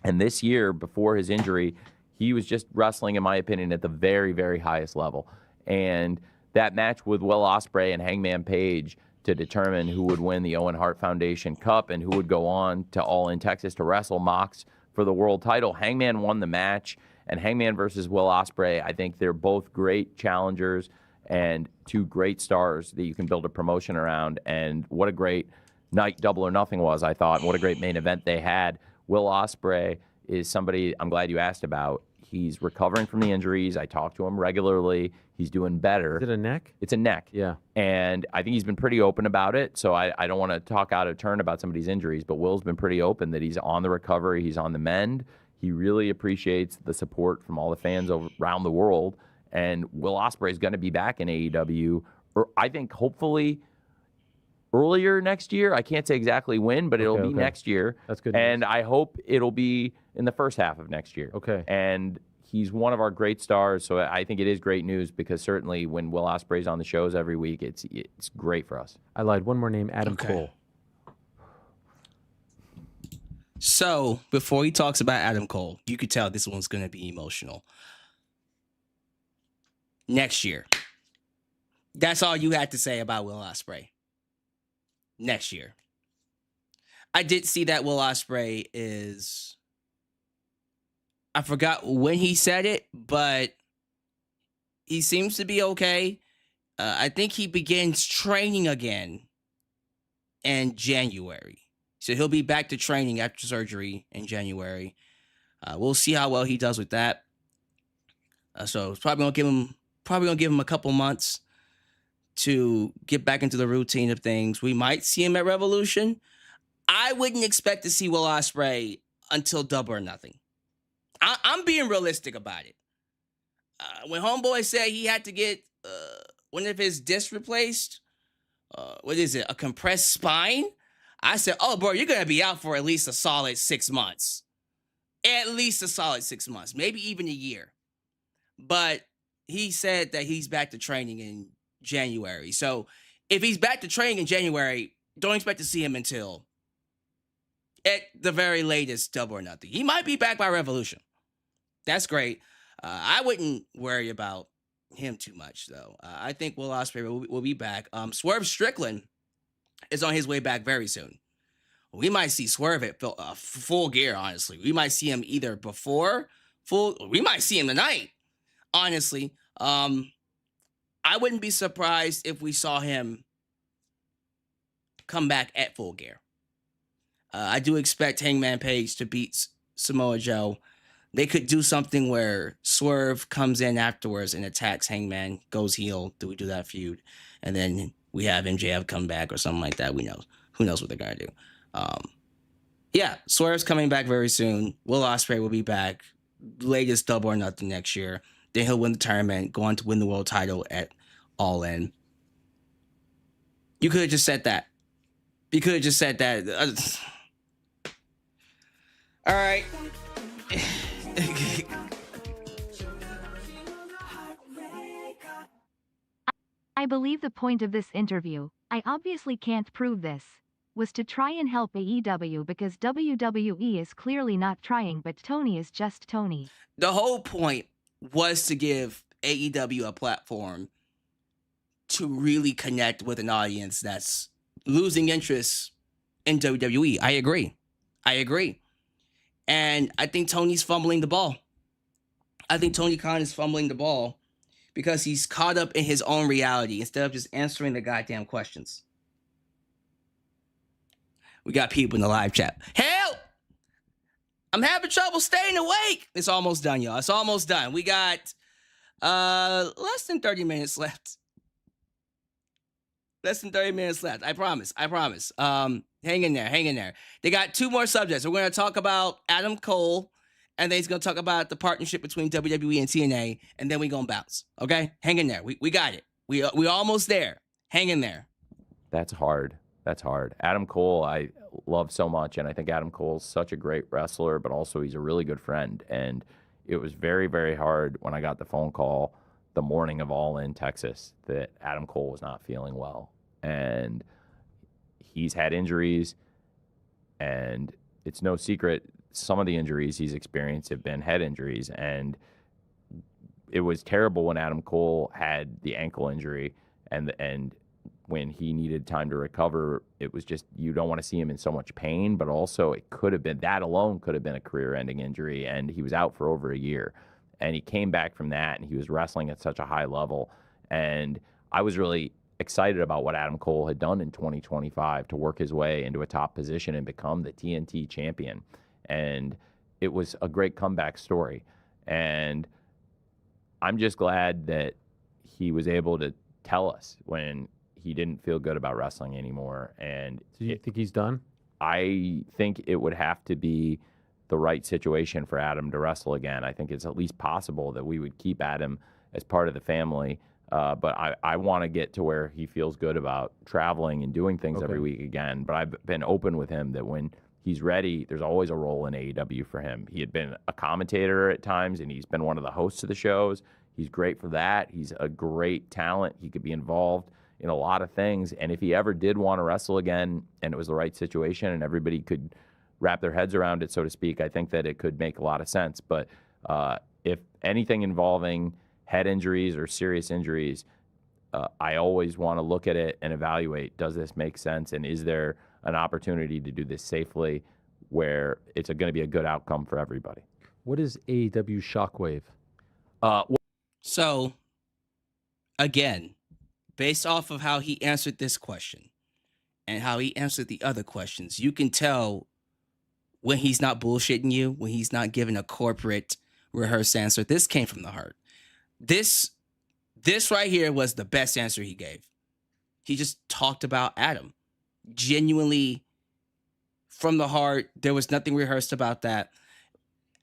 And this year, before his injury, he was just wrestling, in my opinion, at the very, very highest level. And that match with Will Ospreay and Hangman Page to determine who would win the Owen Hart Foundation Cup and who would go on to All In Texas to wrestle Mox for the world title. Hangman won the match, and Hangman versus Will Ospreay, I think they're both great challengers and two great stars that you can build a promotion around. And what a great night Double or Nothing was, I thought, and what a great main event they had. Will Ospreay is somebody I'm glad you asked about. He's recovering from the injuries. I talk to him regularly. He's doing better. Is it a neck? It's a neck. Yeah. And I think he's been pretty open about it. So I don't want to talk out of turn about somebody's injuries, but Will's been pretty open that he's on the recovery. He's on the mend. He really appreciates the support from all the fans around the world. And Will Ospreay is going to be back in AEW, or I think hopefully earlier next year. I can't say exactly when, but it'll be okay. next year. That's good And news. I hope it'll be in the first half of next year. Okay. And he's one of our great stars, so I think it is great news because certainly when Will Ospreay's on the shows every week, it's great for us. I lied. One more name, Adam Okay. Cole. So before he talks about Adam Cole, you could tell this one's going to be emotional. Next year. That's all you had to say about Will Ospreay. Next year. I did see that Will Ospreay is... I forgot when he said it, but he seems to be okay. I think he begins training again in January. So he'll be back to training after surgery in January. We'll see how well he does with that. So it's probably gonna give him a couple months to get back into the routine of things. We might see him at Revolution. I wouldn't expect to see Will Ospreay until Double or Nothing. I'm being realistic about it. When Homeboy said he had to get one of his discs replaced, what is it, a compressed spine? I said, oh, bro, you're going to be out for at least a solid 6 months. At least a solid 6 months, maybe even a year. But he said that he's back to training in January. So if he's back to training in January, don't expect to see him until, at the very latest, Double or Nothing. He might be back by Revolution. That's great. I wouldn't worry about him too much, though. I think Will Ospreay will be back. Swerve Strickland is on his way back very soon. We might see Swerve at full gear, honestly. We might see him either before we might see him tonight, honestly. I wouldn't be surprised if we saw him come back at full gear. I do expect Hangman Page to beat Samoa Joe. They could do something where Swerve comes in afterwards and attacks Hangman, goes heel. Do we do that feud? And then we have MJF come back or something like that. Who knows what they're going to do. Yeah, Swerve's coming back very soon. Will Ospreay will be back. Latest Double or Nothing next year. Then he'll win the tournament, go on to win the world title at All In. You could have just said that. You could have just said that. All right. I believe the point of this interview, I obviously can't prove this, was to try and help AEW because WWE is clearly not trying, but Tony is just Tony. The whole point was to give AEW a platform to really connect with an audience that's losing interest in WWE. I agree. And I think Tony's fumbling the ball. I think Tony Khan is fumbling the ball because he's caught up in his own reality instead of just answering the goddamn questions. We got people in the live chat. Help! I'm having trouble staying awake. It's almost done, y'all. It's almost done. We got less than 30 minutes left. Less than 30 minutes left. I promise. Hang in there. They got 2 more subjects. We're going to talk about Adam Cole, and then he's going to talk about the partnership between WWE and TNA, and then we're going to bounce. Okay? Hang in there. We got it. We almost there. Hang in there. That's hard. Adam Cole, I love so much, and I think Adam Cole's such a great wrestler, but also he's a really good friend. And it was very, very hard when I got the phone call the morning of All In Texas that Adam Cole was not feeling well. And he's had injuries, and it's no secret some of the injuries he's experienced have been head injuries. And it was terrible when Adam Cole had the ankle injury, and when he needed time to recover, it was just, you don't want to see him in so much pain, but also it could have been, that alone could have been a career-ending injury, and he was out for over a year. And he came back from that, and he was wrestling at such a high level. And I was really excited about what Adam Cole had done in 2025 to work his way into a top position and become the TNT champion. And it was a great comeback story. And I'm just glad that he was able to tell us when he didn't feel good about wrestling anymore. And Do you think he's done? I think it would have to be the right situation for Adam to wrestle again. I think it's at least possible that we would keep Adam as part of the family But I want to get to where he feels good about traveling and doing things every Okay. week again. But I've been open with him that when he's ready, there's always a role in AEW for him. He had been a commentator at times, and he's been one of the hosts of the shows. He's great for that. He's a great talent. He could be involved in a lot of things. And if he ever did want to wrestle again and it was the right situation and everybody could wrap their heads around it, so to speak, I think that it could make a lot of sense. But if anything involving head injuries or serious injuries, I always want to look at it and evaluate, does this make sense? And is there an opportunity to do this safely where it's going to be a good outcome for everybody? What is AEW Shockwave? So, again, based off of how he answered this question and how he answered the other questions, you can tell when he's not bullshitting you, when he's not giving a corporate rehearsed answer. This came from the heart. This right here was the best answer he gave. He just talked about Adam. Genuinely from the heart. There was nothing rehearsed about that.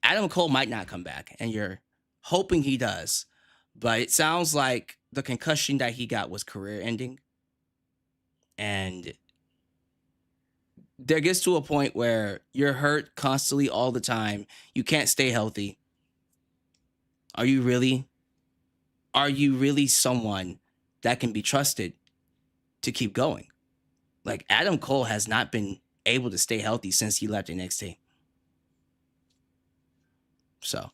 Adam Cole might not come back, and you're hoping he does. But it sounds like the concussion that he got was career ending. And there gets to a point where you're hurt constantly all the time. You can't stay healthy. Are you really someone that can be trusted to keep going? Like, Adam Cole has not been able to stay healthy since he left NXT. So,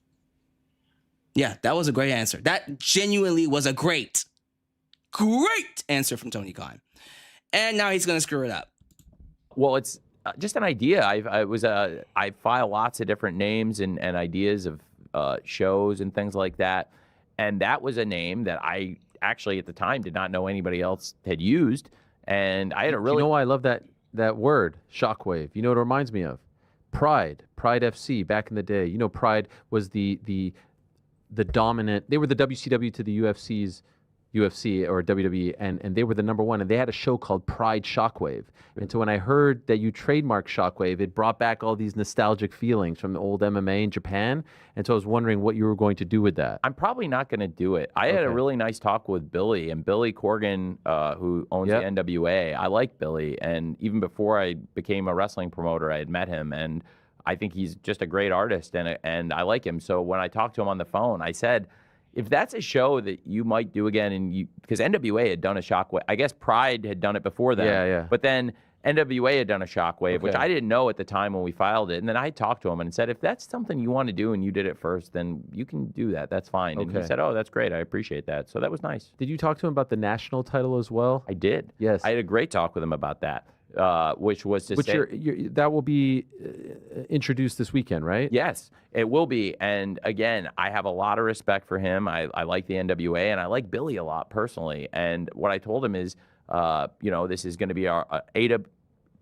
yeah, that was a great answer. That genuinely was a great answer from Tony Khan. And now he's going to screw it up. Well, it's just an idea. I file lots of different names and ideas of shows and things like that. And that was a name that I actually at the time did not know anybody else had used. And I had a really... You know why I love that word, Shockwave? You know what it reminds me of? Pride FC back in the day. You know, Pride was the dominant. They were the WCW to the UFC's UFC or WWE, and they were the number one. And they had a show called Pride Shockwave. And so when I heard that you trademarked Shockwave, it brought back all these nostalgic feelings from the old MMA in Japan. And so I was wondering what you were going to do with that. I'm probably not going to do it. I had a really nice talk with Billy, and Billy Corgan, who owns the NWA. I like Billy, and even before I became a wrestling promoter, I had met him, and I think he's just a great artist, and I like him. So when I talked to him on the phone, I said, if that's a show that you might do again, and because NWA had done a Shockwave, I guess Pride had done it before them. Yeah. But then NWA had done a Shockwave, which I didn't know at the time when we filed it. And then I talked to him and said, if that's something you want to do and you did it first, then you can do that. That's fine. And he said, oh, that's great. I appreciate that. So that was nice. Did you talk to him about the national title as well? I did. Yes. I had a great talk with him about that. Which was to say... that will be introduced this weekend, right? Yes, it will be. And again, I have a lot of respect for him. I like the NWA, and I like Billy a lot personally. And what I told him is, this is going to be our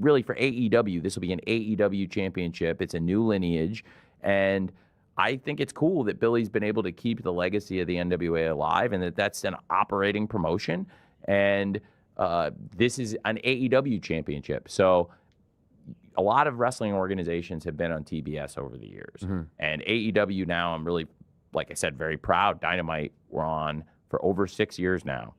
really for AEW. This will be an AEW championship. It's a new lineage. And I think it's cool that Billy's been able to keep the legacy of the NWA alive, and that's an operating promotion. And this is an AEW championship. So a lot of wrestling organizations have been on TBS over the years. And AEW now, I'm really, like I said, very proud. Dynamite, we're on for over 6 years now.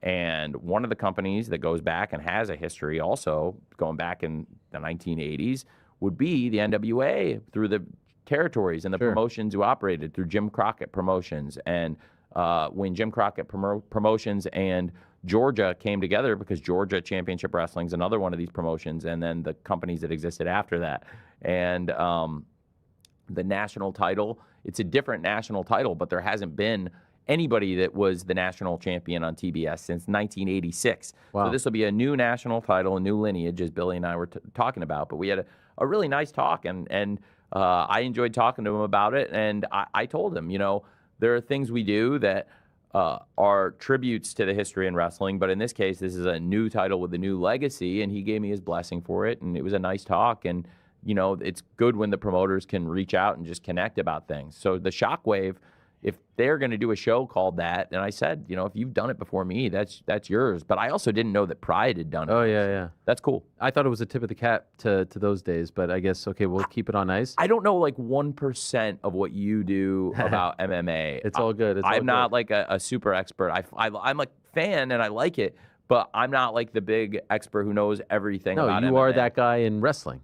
And one of the companies that goes back and has a history also going back in the 1980s would be the NWA through the territories and the promotions who operated through Jim Crockett Promotions. And when Jim Crockett Promotions and Georgia came together, because Georgia Championship Wrestling is another one of these promotions, and then the companies that existed after that. And the national title, it's a different national title, but there hasn't been anybody that was the national champion on TBS since 1986. Wow. So this will be a new national title, a new lineage, as Billy and I were talking about. But we had a really nice talk, and I enjoyed talking to him about it. And I told him, there are things we do that are tributes to the history in wrestling, but in this case, this is a new title with a new legacy, and he gave me his blessing for it, and it was a nice talk. And it's good when the promoters can reach out and just connect about things. So the Shockwave if they're going to do a show called that, and I said, you know, if you've done it before me, that's yours. But I also didn't know that Pride had done it. Oh, yeah. That's cool. I thought it was a tip of the cap to those days, but I guess, okay, we'll keep it on ice. I don't know like 1% of what you do about MMA. It's all good. I'm not like a super expert. I'm a fan and I like it, but I'm not like the big expert who knows everything about No, you MMA. are that guy in wrestling.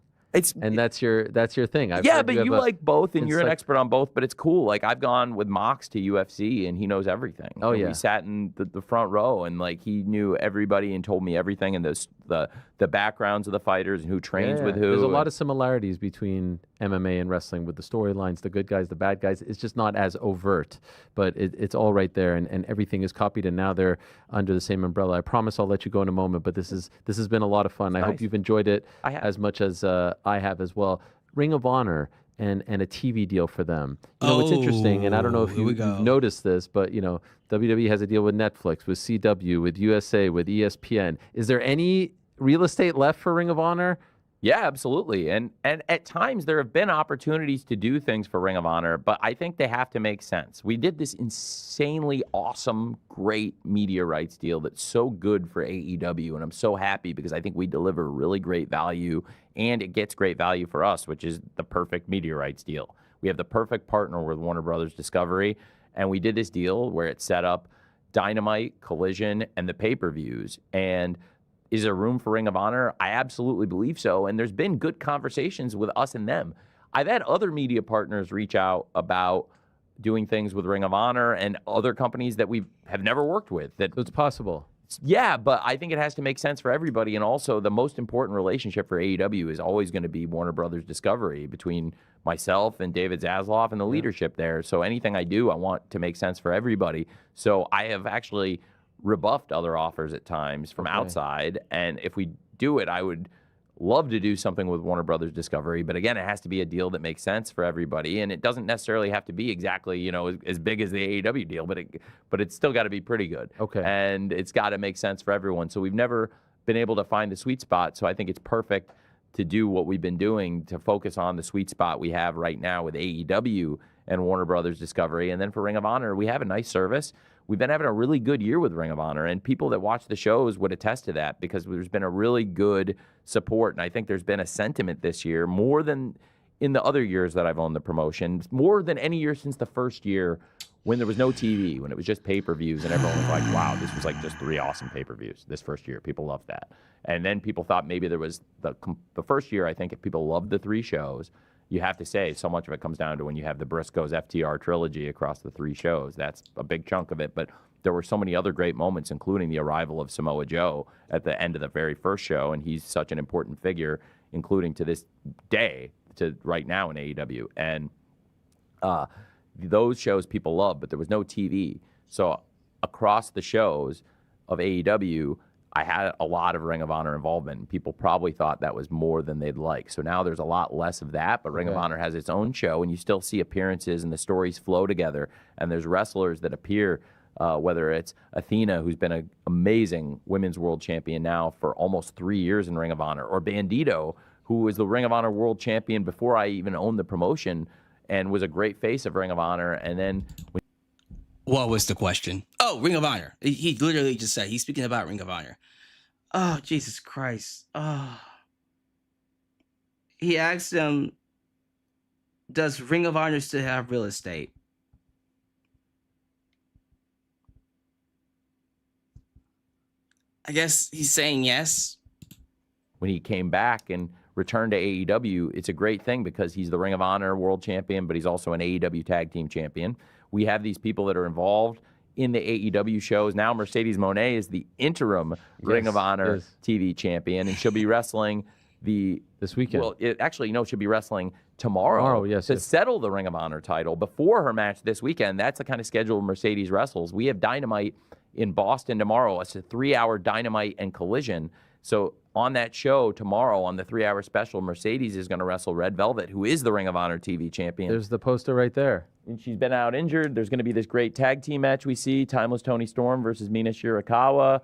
And that's your thing. Yeah, but you like both, and you're an expert on both. But it's cool. Like I've gone with Mox to UFC, and he knows everything. Oh, yeah. We sat in the front row, and like he knew everybody and told me everything, and the backgrounds of the fighters and who trains with who. There's a lot of similarities between MMA and wrestling with the storylines, the good guys, the bad guys. It's just not as overt, but it's all right there, and everything is copied, and now they're under the same umbrella. I promise I'll let you go in a moment, but this has been a lot of fun. I hope you've enjoyed it as much as I have as well. Ring of Honor and a TV deal for them. You know, it's interesting, and I don't know if you've noticed this, but you know, WWE has a deal with Netflix, with CW, with USA, with ESPN. Is there any real estate left for Ring of Honor? Yeah, absolutely. And at times there have been opportunities to do things for Ring of Honor, but I think they have to make sense. We did this insanely awesome, great media rights deal that's so good for AEW, and I'm so happy because I think we deliver really great value, and it gets great value for us, which is the perfect media rights deal. We have the perfect partner with Warner Brothers Discovery, and we did this deal where it set up Dynamite, Collision, and the pay-per-views, and is there room for Ring of Honor? I absolutely believe so, and there's been good conversations with us and them. I've had other media partners reach out about doing things with Ring of Honor and other companies that we have never worked with. So it's possible. Yeah, but I think it has to make sense for everybody, and also the most important relationship for AEW is always going to be Warner Brothers Discovery between myself and David Zasloff and the leadership there. So anything I do, I want to make sense for everybody. So I have actually rebuffed other offers at times from outside, and if we do it, I would love to do something with Warner Brothers Discovery, but again, it has to be a deal that makes sense for everybody, and it doesn't necessarily have to be exactly, you know, as big as the AEW deal, but it's still got to be pretty good. Okay. And it's got to make sense for everyone. So we've never been able to find the sweet spot, so I think it's perfect to do what we've been doing, to focus on the sweet spot we have right now with AEW and Warner Brothers Discovery, and then for Ring of Honor, we have a nice service. We've been having a really good year with Ring of Honor, and people that watch the shows would attest to that because there's been a really good support, and I think there's been a sentiment this year, more than in the other years that I've owned the promotion, more than any year since the first year when there was no TV, when it was just pay-per-views, and everyone was like, wow, this was like just 3 awesome pay-per-views this first year. People loved that. And then people thought maybe there was the first year, I think, if people loved the 3 shows, you have to say so much of it comes down to when you have the Briscoes FTR trilogy across the 3 shows. That's a big chunk of it. But there were so many other great moments, including the arrival of Samoa Joe at the end of the very first show. And he's such an important figure, including to this day, to right now in AEW. And those shows people love, but there was no TV. So across the shows of AEW, I had a lot of Ring of Honor involvement, and people probably thought that was more than they'd like. So now there's a lot less of that, but Ring of Honor has its own show, and you still see appearances, and the stories flow together, and there's wrestlers that appear, whether it's Athena, who's been an amazing women's world champion now for almost 3 years in Ring of Honor, or Bandito, who was the Ring of Honor world champion before I even owned the promotion and was a great face of Ring of Honor, and then... What was the question? Oh, Ring of Honor. He literally just said he's speaking about Ring of Honor. Oh, Jesus Christ. Oh. He asked him, does Ring of Honor still have real estate? I guess he's saying yes. When he came back and returned to AEW, it's a great thing because he's the Ring of Honor world champion, but he's also an AEW tag team champion. We have these people that are involved in the AEW shows. Now Mercedes Moné is the interim Ring of Honor TV champion, and she'll be wrestling this weekend. Well, she'll be wrestling tomorrow to settle the Ring of Honor title before her match this weekend. That's the kind of schedule Mercedes wrestles. We have Dynamite in Boston tomorrow. It's a 3-hour Dynamite and Collision. So on that show tomorrow, on the 3-hour special, Mercedes is going to wrestle Red Velvet, who is the Ring of Honor TV champion. There's the poster right there. And she's been out injured. There's going to be this great tag team match we see, Timeless Tony Storm versus Mina Shirakawa.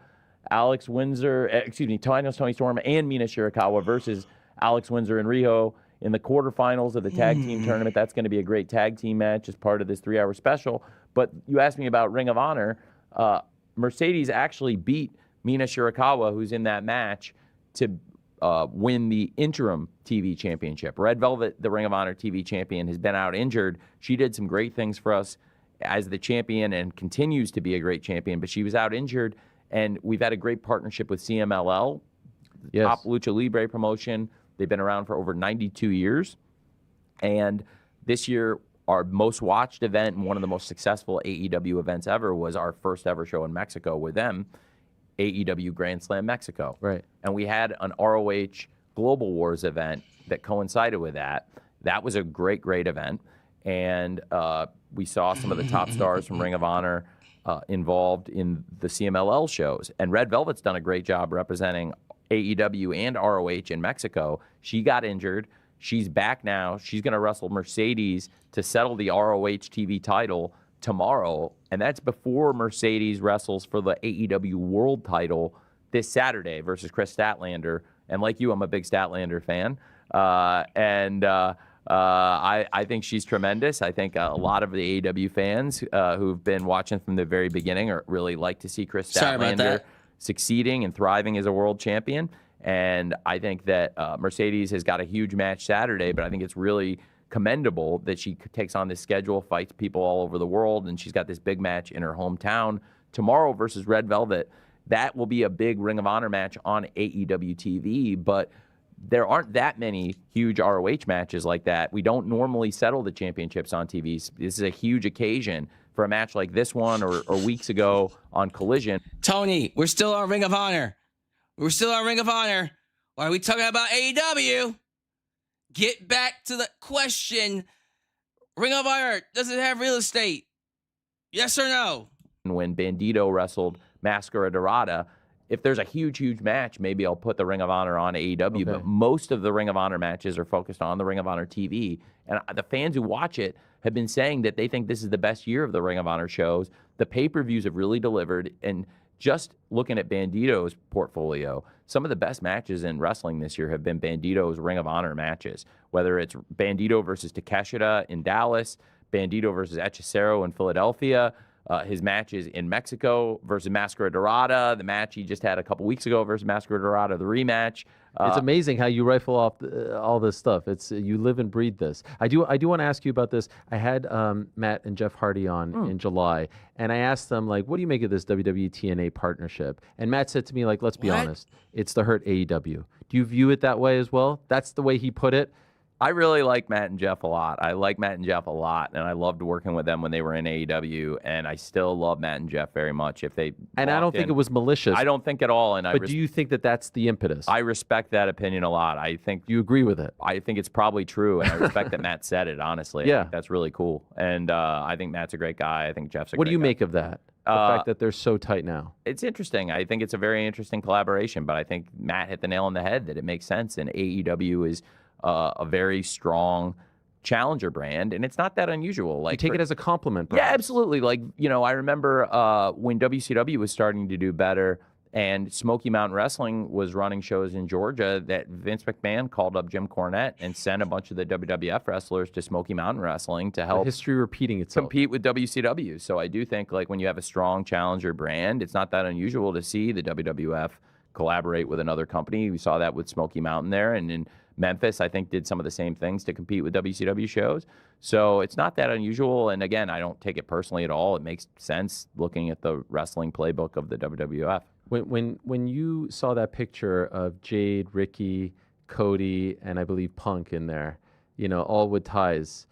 Timeless Tony Storm and Mina Shirakawa versus Alex Windsor and Riho in the quarterfinals of the tag team tournament. That's going to be a great tag team match as part of this 3-hour special. But you asked me about Ring of Honor. Mercedes actually beat Mina Shirakawa, who's in that match, to win the interim TV championship. Red Velvet, the Ring of Honor TV champion, has been out injured. She did some great things for us as the champion and continues to be a great champion, but she was out injured, and we've had a great partnership with CMLL, top Lucha Libre promotion. They've been around for over 92 years, and this year, our most watched event and one of the most successful AEW events ever was our first ever show in Mexico with them, AEW Grand Slam Mexico. Right. And we had an ROH Global Wars event that coincided with that. That was a great, great event. And we saw some of the top stars from Ring of Honor involved in the CMLL shows. And Red Velvet's done a great job representing AEW and ROH in Mexico. She got injured. She's back now. She's going to wrestle Mercedes to settle the ROH TV title tomorrow, and that's before Mercedes wrestles for the AEW World title this Saturday versus Chris Statlander. And like you, I'm a big Statlander fan, and I think she's tremendous. I think a lot of the AEW fans who've been watching from the very beginning really like to see Chris Statlander succeeding and thriving as a world champion. And I think that Mercedes has got a huge match Saturday, but I think it's really commendable that she takes on this schedule, fights people all over the world, and she's got this big match in her hometown tomorrow versus Red Velvet. That will be a big Ring of Honor match on AEW TV, but there aren't that many huge ROH matches like that. We don't normally settle the championships on TV. This is a huge occasion for a match like this one or weeks ago on Collision. Tony, we're still on Ring of Honor. We're still on Ring of Honor. Why are we talking about AEW? Get back to the question. Ring of Honor, does it have real estate? Yes or no? When Bandito wrestled Mascara Dorada, if there's a huge, huge match, maybe I'll put the Ring of Honor on AEW. Okay. But most of the Ring of Honor matches are focused on the Ring of Honor TV. And the fans who watch it have been saying that they think this is the best year of the Ring of Honor shows. The pay-per-views have really delivered. And just looking at Bandito's portfolio, some of the best matches in wrestling this year have been Bandito's Ring of Honor matches, whether it's Bandito versus Takeshita in Dallas, Bandito versus Hechicero in Philadelphia, his matches in Mexico versus Mascara Dorada, the match he just had a couple weeks ago versus Mascara Dorada, the rematch. It's amazing how you rifle off all this stuff. It's you live and breathe this. I do want to ask you about this. I had Matt and Jeff Hardy on in July, and I asked them, like, what do you make of this WWE TNA partnership? And Matt said to me, like, let's be honest, it's the hurt AEW. Do you view it that way as well? That's the way he put it. I really like Matt and Jeff a lot. I like Matt and Jeff a lot, and I loved working with them when they were in AEW, and I still love Matt and Jeff very much. If they and I don't think it was malicious. I don't think at all. And but do you think that that's the impetus? I respect that opinion a lot. I think you agree with it. I think it's probably true, and I respect that Matt said it. Honestly, I think that's really cool, and I think Matt's a great guy. I think Jeff's a great guy. What do you make of that? The fact that they're so tight now. It's interesting. I think it's a very interesting collaboration, but I think Matt hit the nail on the head that it makes sense, and AEW is a very strong challenger brand, and it's not that unusual. Like, you take it as a compliment, perhaps. Yeah, absolutely. Like, you know, I remember when WCW was starting to do better, and Smoky Mountain Wrestling was running shows in Georgia, that Vince McMahon called up Jim Cornette and sent a bunch of the WWF wrestlers to Smoky Mountain Wrestling to help history repeating itself, compete with WCW. So I do think, like, when you have a strong challenger brand, it's not that unusual to see the WWF collaborate with another company. We saw that with Smoky Mountain there, and in Memphis, I think, did some of the same things to compete with WCW shows. So it's not that unusual. And again, I don't take it personally at all. It makes sense looking at the wrestling playbook of the WWF. When you saw that picture of Jade, Ricky, Cody, and I believe Punk in there, you know, all with ties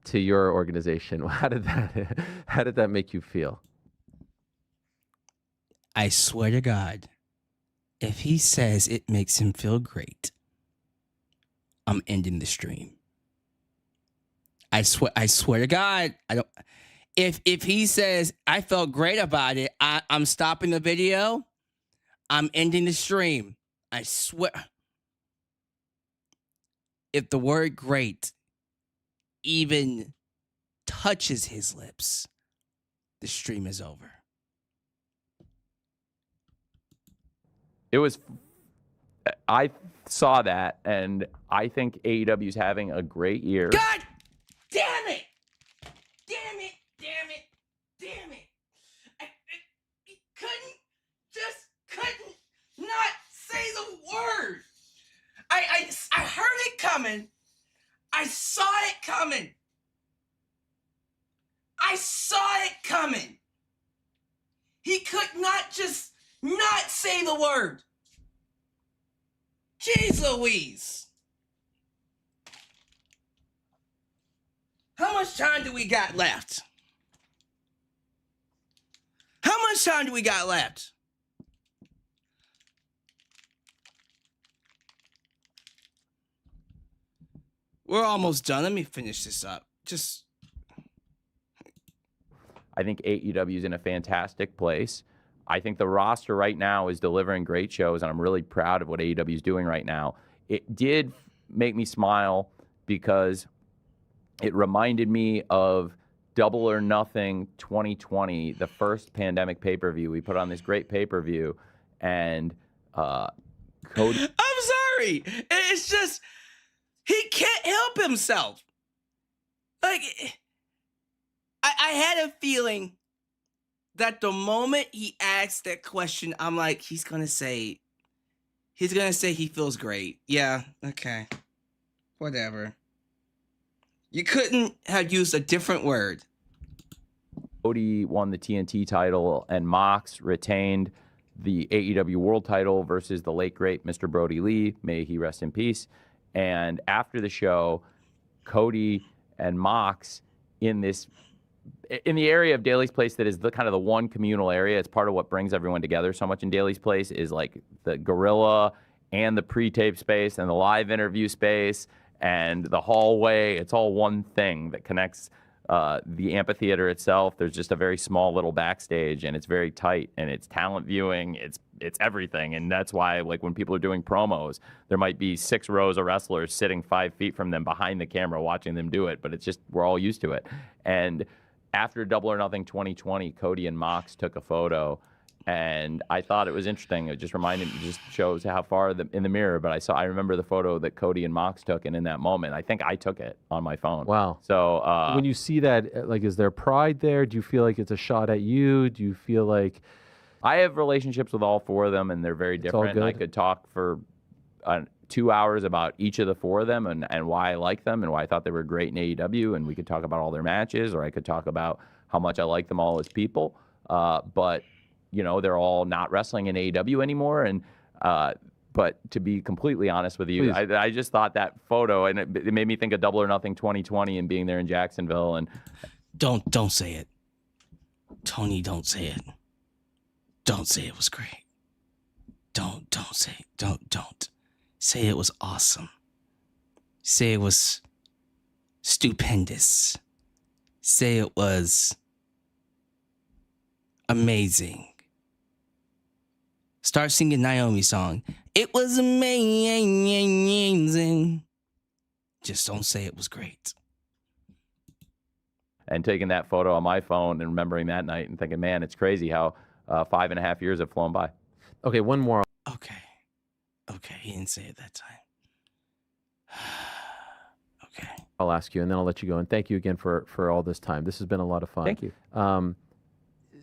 to your organization, how did that make you feel? I swear to God, if he says it makes him feel great, I'm ending the stream. I swear to God, I don't. If he says I felt great about it, I'm stopping the video. I'm ending the stream. I swear. If the word great even touches his lips, the stream is over. I saw that, and I think AEW is having a great year. God damn it! Damn it! Damn it! Damn it! You couldn't not say the word. I heard it coming. I saw it coming. I saw it coming. He could not just not say the word. Jeez Louise. How much time do we got left? How much time do we got left? We're almost done. Let me finish this up. I think AEW is in a fantastic place. I think the roster right now is delivering great shows, and I'm really proud of what AEW is doing right now. It did make me smile because it reminded me of Double or Nothing 2020, the first pandemic pay-per-view. We put on this great pay-per-view, and Cody... I'm sorry. It's just, he can't help himself. Like, I had a feeling that the moment he asked that question, I'm like, he's gonna say he feels great. Yeah, okay. Whatever. You couldn't have used a different word. Cody won the TNT title, and Mox retained the AEW World title versus the late, great Mr. Brody Lee. May he rest in peace. And after the show, Cody and Mox in the area of Daly's Place that is the kind of the one communal area. It's part of what brings everyone together so much in Daly's Place is like the gorilla and the pre-tape space and the live interview space and the hallway. It's all one thing that connects the amphitheater itself. There's just a very small little backstage, and it's very tight, and it's talent viewing. It's everything, and that's why, like, when people are doing promos, there might be 6 rows of wrestlers sitting 5 feet from them behind the camera watching them do it, but it's just, we're all used to it. And after Double or Nothing 2020, Cody and Mox took a photo, and I thought it was interesting. It just shows how far in the mirror, but I remember the photo that Cody and Mox took, and in that moment, I think I took it on my phone. Wow. So when you see that, like, is there pride there? Do you feel like it's a shot at you? Do you feel like... I have relationships with all 4 of them, and they're very different. I could talk for 2 hours about each of the 4 of them and why I like them and why I thought they were great in AEW, and we could talk about all their matches, or I could talk about how much I like them all as people. But, you know, they're all not wrestling in AEW anymore. And but to be completely honest with you, I just thought that photo, and it made me think of Double or Nothing 2020 and being there in Jacksonville. And Don't say it. Tony, don't say it. Don't say it was great. Don't say it. Don't. Say it was awesome. Say it was stupendous. Say it was amazing. Start singing Naomi's song. It was amazing. Just don't say it was great. And taking that photo on my phone and remembering that night and thinking, man, it's crazy how 5.5 years have flown by. Okay, one more. Okay, he didn't say it that time. Okay. I'll ask you, and then I'll let you go. And thank you again for all this time. This has been a lot of fun. Thank you.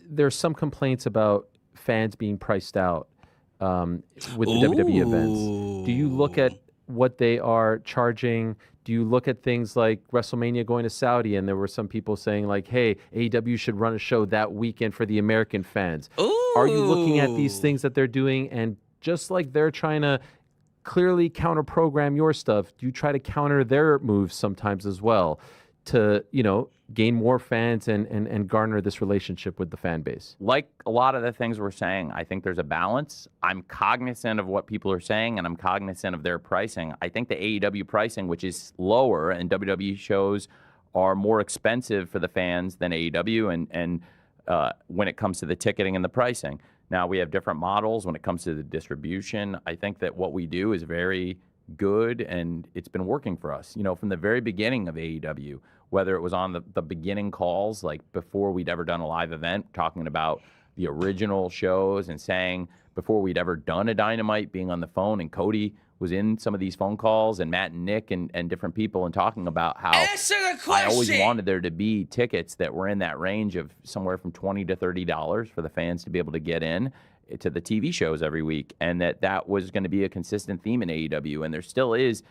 There's some complaints about fans being priced out with the WWE events. Do you look at what they are charging? Do you look at things like WrestleMania going to Saudi, and there were some people saying like, hey, AEW should run a show that weekend for the American fans? Ooh. Are you looking at these things that they're doing, and just like they're trying to clearly counter-program your stuff, do you try to counter their moves sometimes as well to, you know, gain more fans and garner this relationship with the fan base? Like a lot of the things we're saying, I think there's a balance. I'm cognizant of what people are saying, and I'm cognizant of their pricing. I think the AEW pricing, which is lower, and WWE shows are more expensive for the fans than AEW, and when it comes to the ticketing and the pricing. Now, we have different models when it comes to the distribution. I think that what we do is very good, and it's been working for us. You know, from the very beginning of AEW, whether it was on the beginning calls, like before we'd ever done a live event, talking about, the original shows and saying before we'd ever done a Dynamite, being on the phone, and Cody was in some of these phone calls, and Matt and Nick and different people, and talking about how Answer the I always question. wanted there to be tickets that were in that range of somewhere from $20 to $30 for the fans to be able to get in to the TV shows every week, and that was going to be a consistent theme in AEW. And there still is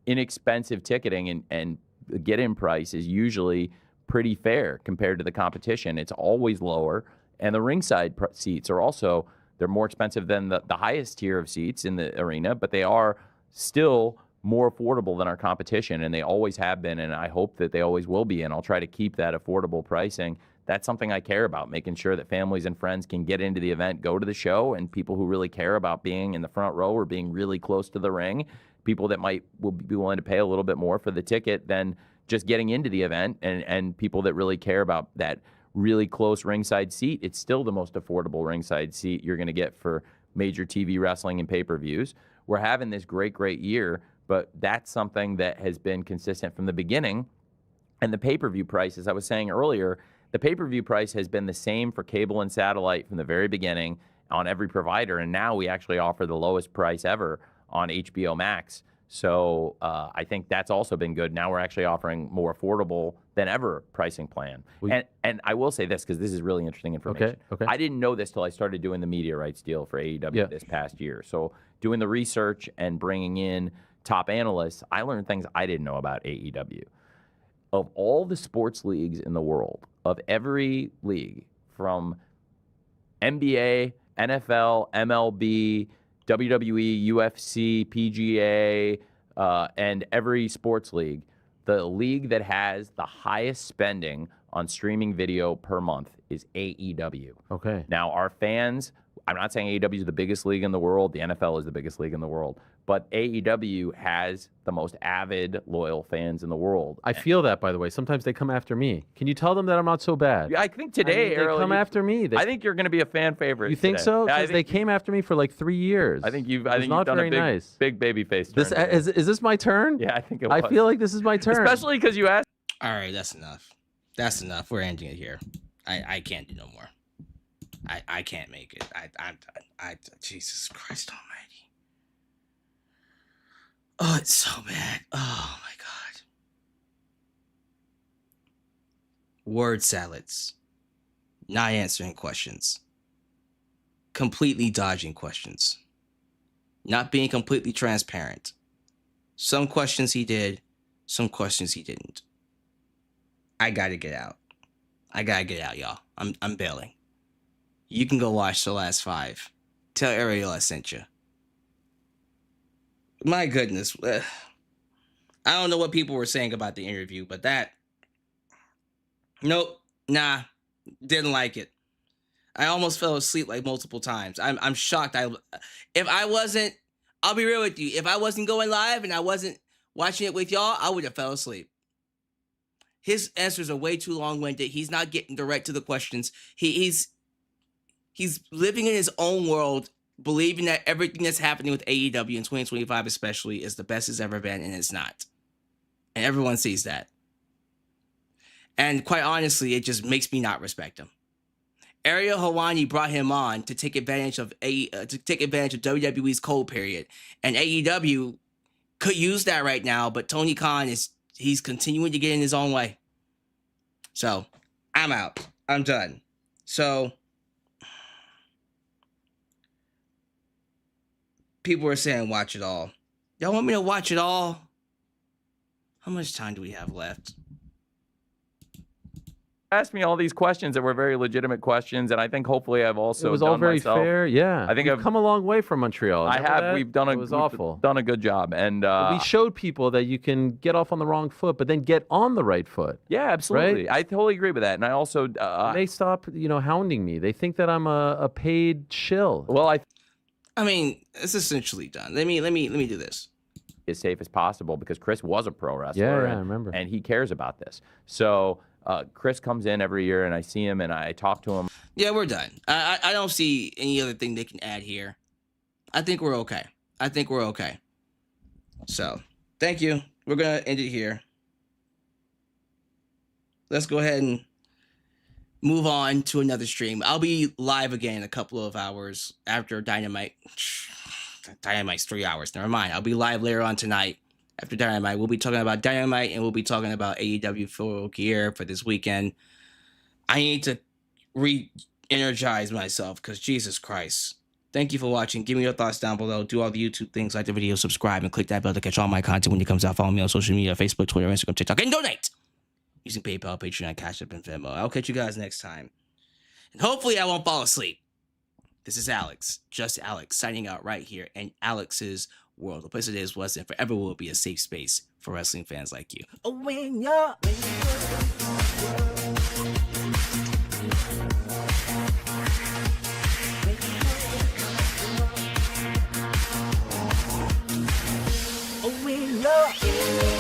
inexpensive ticketing, and the get-in price is usually pretty fair compared to the competition. It's always lower, and the ringside seats are also, they're more expensive than the highest tier of seats in the arena, but they are still more affordable than our competition, and they always have been, and I hope that they always will be, and I'll try to keep that affordable pricing. That's something I care about, making sure that families and friends can get into the event, go to the show, and people who really care about being in the front row or being really close to the ring, people that will be willing to pay a little bit more for the ticket than just getting into the event, and people that really care about that really close ringside seat. It's still the most affordable ringside seat you're going to get for major TV wrestling and pay-per-views. We're having this great, great year, but that's something that has been consistent from the beginning. And the pay-per-view price, as I was saying earlier, the pay-per-view price has been the same for cable and satellite from the very beginning on every provider, and now we actually offer the lowest price ever on HBO Max. So I think that's also been good. Now we're actually offering more affordable than ever pricing plan. And I will say this, because this is really interesting information. Okay. I didn't know this till I started doing the media rights deal for AEW this past year. So doing the research and bringing in top analysts, I learned things I didn't know about AEW. Of all the sports leagues in the world, of every league, from NBA, NFL, MLB, WWE, UFC, PGA, and every sports league, the league that has the highest spending on streaming video per month is AEW. Okay. Now, our fans, I'm not saying AEW is the biggest league in the world. The NFL is the biggest league in the world. But AEW has the most avid, loyal fans in the world. I feel that, by the way. Sometimes they come after me. Can you tell them that I'm not so bad? Yeah, I think today, they Ariel, come after me. I think you're going to be a fan favorite. You think today. so? Yeah, Because they came after me for like 3 years. I think you've not done very a big, nice. big baby face turn. This is this my turn? Yeah, I think it I was. feel like this is my turn. Especially because you asked. All right, that's enough. That's enough. We're ending it here. I can't do no more. I can't make it. I Jesus Christ Almighty. Oh, it's so bad. Oh my God. Word salads. Not answering questions. Completely dodging questions. Not being completely transparent. Some questions he did, some questions he didn't. I gotta get out. I gotta get out, y'all. I'm bailing. You can go watch the last 5. Tell Ariel I sent you. My goodness. I don't know what people were saying about the interview, but nope. Nah. Didn't like it. I almost fell asleep like multiple times. I'm shocked. I'll be real with you. If I wasn't going live and I wasn't watching it with y'all, I would have fell asleep. His answers are way too long-winded. He's not getting direct to the questions. He's living in his own world, believing that everything that's happening with AEW in 2025 especially is the best it's ever been, and it's not. And everyone sees that. And quite honestly, it just makes me not respect him. Ariel Helwani brought him on to take advantage of WWE's cold period, and AEW could use that right now. But Tony Khan he's continuing to get in his own way. So I'm out. I'm done. So people are saying watch it all. Y'all want me to watch it all? How much time do we have left? Asked me all these questions that were very legitimate questions, and I think hopefully I've also it was done all very myself. fair. Yeah, I think We've I've come a long way from Montreal. I Remember have. that? We've done It was awful. Done a good job, and we showed people that you can get off on the wrong foot, but then get on the right foot. yeah, absolutely. Right? I totally agree with that, and I also They stop, hounding me. They think that I'm a paid shill. well, I mean, it's essentially done. Let me do this. as safe as possible because Chris was a pro wrestler. Yeah, and, I remember. And he cares about this. So Chris comes in every year, and I see him, and I talk to him. Yeah, we're done. I don't see any other thing they can add here. I think we're okay. So, thank you. We're going to end it here. Let's go ahead and move on to another stream. I'll be live again in a couple of hours after Dynamite. Dynamite's 3 hours. Never mind. I'll be live later on tonight after Dynamite. We'll be talking about Dynamite and we'll be talking about AEW Full Gear for this weekend. I need to re-energize myself because Jesus Christ. Thank you for watching. Give me your thoughts down below. Do all the YouTube things, like the video, subscribe, and click that bell to catch all my content when it comes out. Follow me on social media, Facebook, Twitter, Instagram, TikTok, and donate using PayPal, Patreon, Cashapp, and Venmo. I'll catch you guys next time. And hopefully I won't fall asleep. This is Alyx, just Alyx, signing out right here in Alyx's world. The place it is, was, and forever will be a safe space for wrestling fans like you. Oh, when you're... Oh, when you're